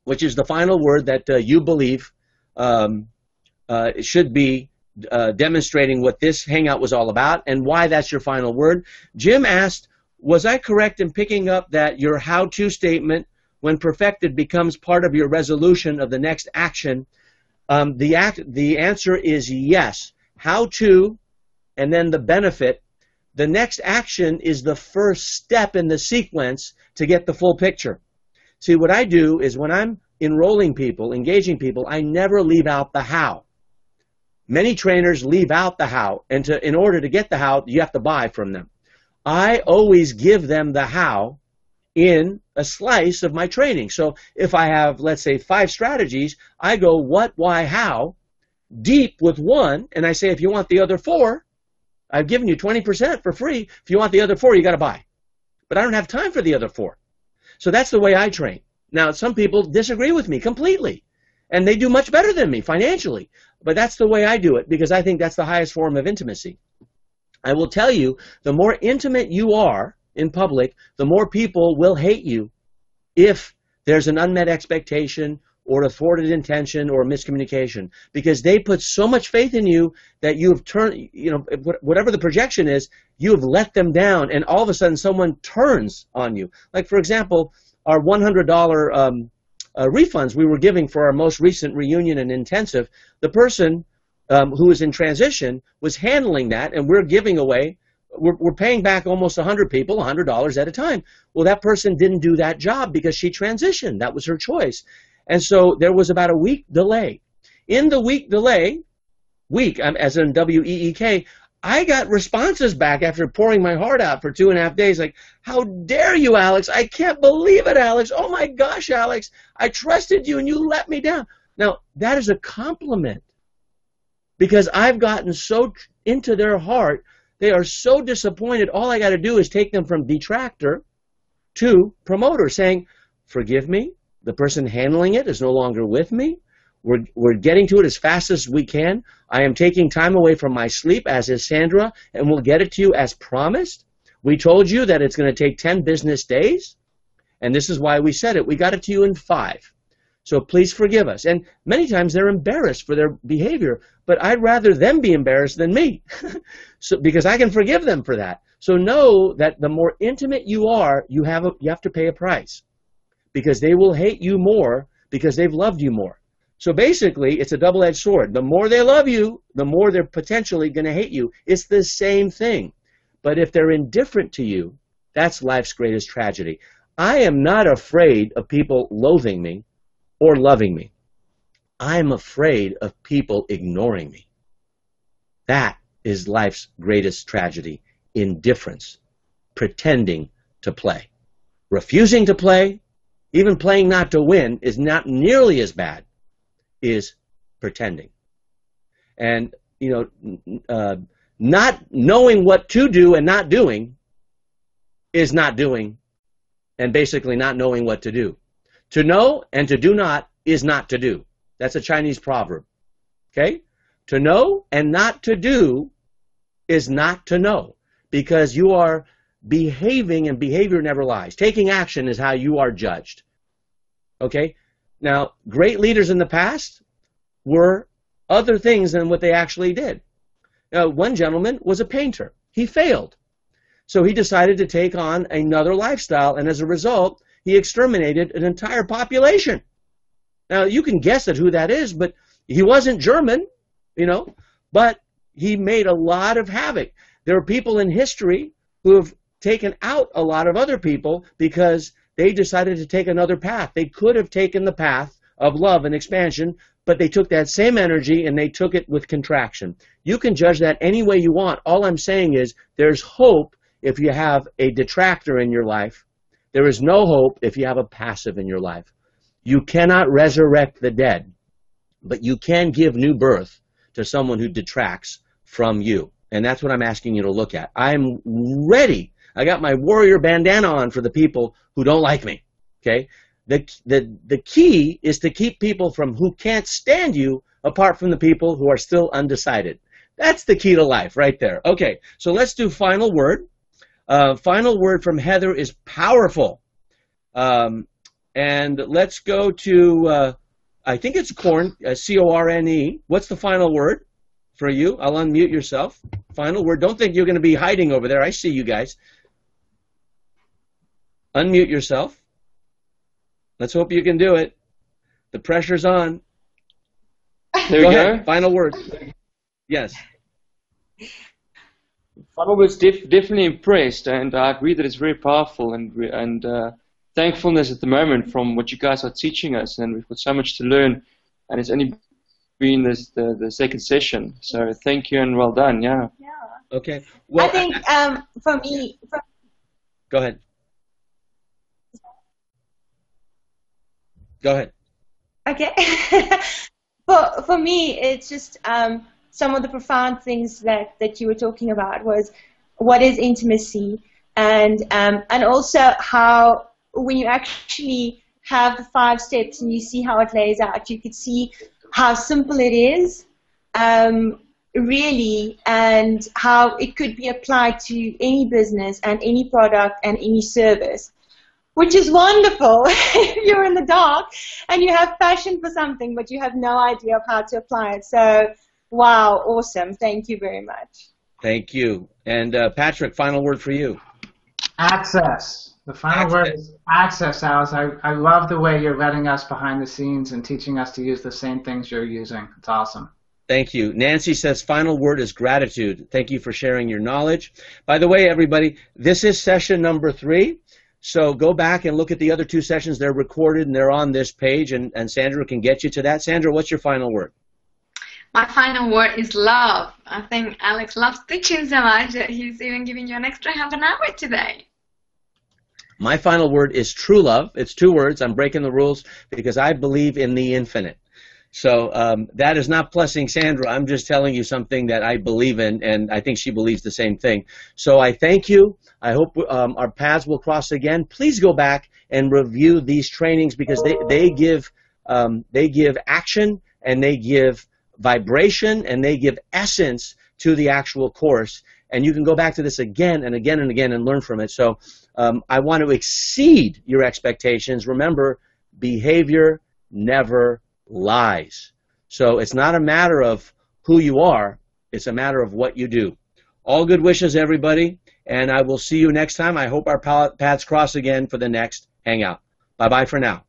which is the final word that you believe should be demonstrating what this Hangout was all about and why that's your final word. Jim asked, was I correct in picking up that your how-to statement, when perfected, becomes part of your resolution of the next action? The answer is yes. How to, and then the benefit. The next action is the first step in the sequence to get the full picture. See, what I do is when I'm enrolling people, engaging people, I never leave out the how. Many trainers leave out the how, and in order to get the how, you have to buy from them. I always give them the how in a slice of my training. So if I have, let's say, 5 strategies, I go what, why, how, deep with one, and I say, if you want the other 4, I've given you 20% for free. If you want the other 4, you got to buy. But I don't have time for the other 4. So that's the way I train. Now, some people disagree with me completely, and they do much better than me financially. But that's the way I do it, because I think that's the highest form of intimacy. I will tell you, the more intimate you are in public, the more people will hate you if there's an unmet expectation or a thwarted intention or miscommunication, because they put so much faith in you that you have turned, whatever the projection is, you have let them down, and all of a sudden someone turns on you. Like, for example, our $100 refunds we were giving for our most recent reunion and intensive, the person who was in transition was handling that, and we're giving away, we're paying back almost 100 people $100 at a time. Well, that person didn't do that job because she transitioned. That was her choice. And so there was about a week delay. In the week delay, as in W-E-E-K, I got responses back after pouring my heart out for 2.5 days, like, how dare you, Alex? I can't believe it, Alex. Oh, my gosh, Alex. I trusted you, and you let me down. Now, that is a compliment, because I've gotten so into their heart. They are so disappointed. All I got to do is take them from detractor to promoter, saying, forgive me. The person handling it is no longer with me. We're getting to it as fast as we can. I am taking time away from my sleep, as is Sandra, and we'll get it to you as promised. We told you that it's going to take 10 business days, and this is why we said it. We got it to you in 5. So please forgive us. And many times they're embarrassed for their behavior, but I'd rather them be embarrassed than me, because I can forgive them for that. So know that the more intimate you are, you have to pay a price, because they will hate you more because they've loved you more. So basically, it's a double-edged sword. The more they love you, the more they're potentially going to hate you. It's the same thing. But if they're indifferent to you, that's life's greatest tragedy. I am not afraid of people loathing me or loving me. I'm afraid of people ignoring me. That is life's greatest tragedy: indifference, pretending to play. Refusing to play, even playing not to win, is not nearly as bad. is pretending. And, not knowing what to do and not doing is not doing, and basically not knowing what to do. To know and to do not is not to do. That's a Chinese proverb. Okay? To know and not to do is not to know, because you are behaving, and behavior never lies. Taking action is how you are judged. Okay? Now, great leaders in the past were other things than what they actually did. Now, one gentleman was a painter. He failed. So he decided to take on another lifestyle, and as a result, he exterminated an entire population. Now, you can guess at who that is, but he wasn't German, but he made a lot of havoc. There are people in history who have taken out a lot of other people because they decided to take another path. They could have taken the path of love and expansion, but they took that same energy and they took it with contraction. You can judge that any way you want. All I'm saying is there's hope if you have a detractor in your life. There is no hope if you have a passive in your life. You cannot resurrect the dead, but you can give new birth to someone who detracts from you. And that's what I'm asking you to look at. I'm ready. I got my warrior bandana on for the people who don't like me. Okay? The key is to keep people from who can't stand you apart from the people who are still undecided. That's the key to life right there. Okay, so let's do final word. Final word from Heather is powerful. And let's go to, I think it's corn, C-O-R-N-E. What's the final word for you? I'll unmute yourself. Final word. Don't think you're going to be hiding over there. I see you guys. Unmute yourself. Let's hope you can do it. The pressure's on. There we go. Final word. Yes. Final word's definitely impressed, and I agree that it's very powerful, and thankfulness at the moment from what you guys are teaching us, and we've got so much to learn, and it's only been the second session. So thank you and well done. Yeah. Okay. Well, I think for me. Go ahead. Go ahead. Okay. For me, it's just some of the profound things that you were talking about was what is intimacy, and also how when you actually have the 5 steps and you see how it lays out, you could see how simple it is, really, and how it could be applied to any business and any product and any service. Which is wonderful if you're in the dark and you have passion for something, but you have no idea of how to apply it. So, wow, awesome. Thank you very much. Thank you. And Patrick, final word for you. Access. The final word is access, Alice. I love the way you're letting us behind the scenes and teaching us to use the same things you're using. It's awesome. Thank you. Nancy says final word is gratitude. Thank you for sharing your knowledge. By the way, everybody, this is session number 3. So go back and look at the other 2 sessions. They're recorded and they're on this page, and Sandra can get you to that. Sandra, what's your final word? My final word is love. I think Alex loves teaching so much that he's even giving you an extra half an hour today. My final word is true love. It's 2 words. I'm breaking the rules because I believe in the infinite. So that is not blessing Sandra. I'm just telling you something that I believe in, and I think she believes the same thing. So I thank you. I hope our paths will cross again. Please go back and review these trainings because they give action, and they give vibration, and they give essence to the actual course. And you can go back to this again and again and again and learn from it. So I want to exceed your expectations. Remember, behavior never lies. So it's not a matter of who you are, it's a matter of what you do. All good wishes, everybody, and I will see you next time. I hope our paths cross again for the next Hangout. Bye-bye for now.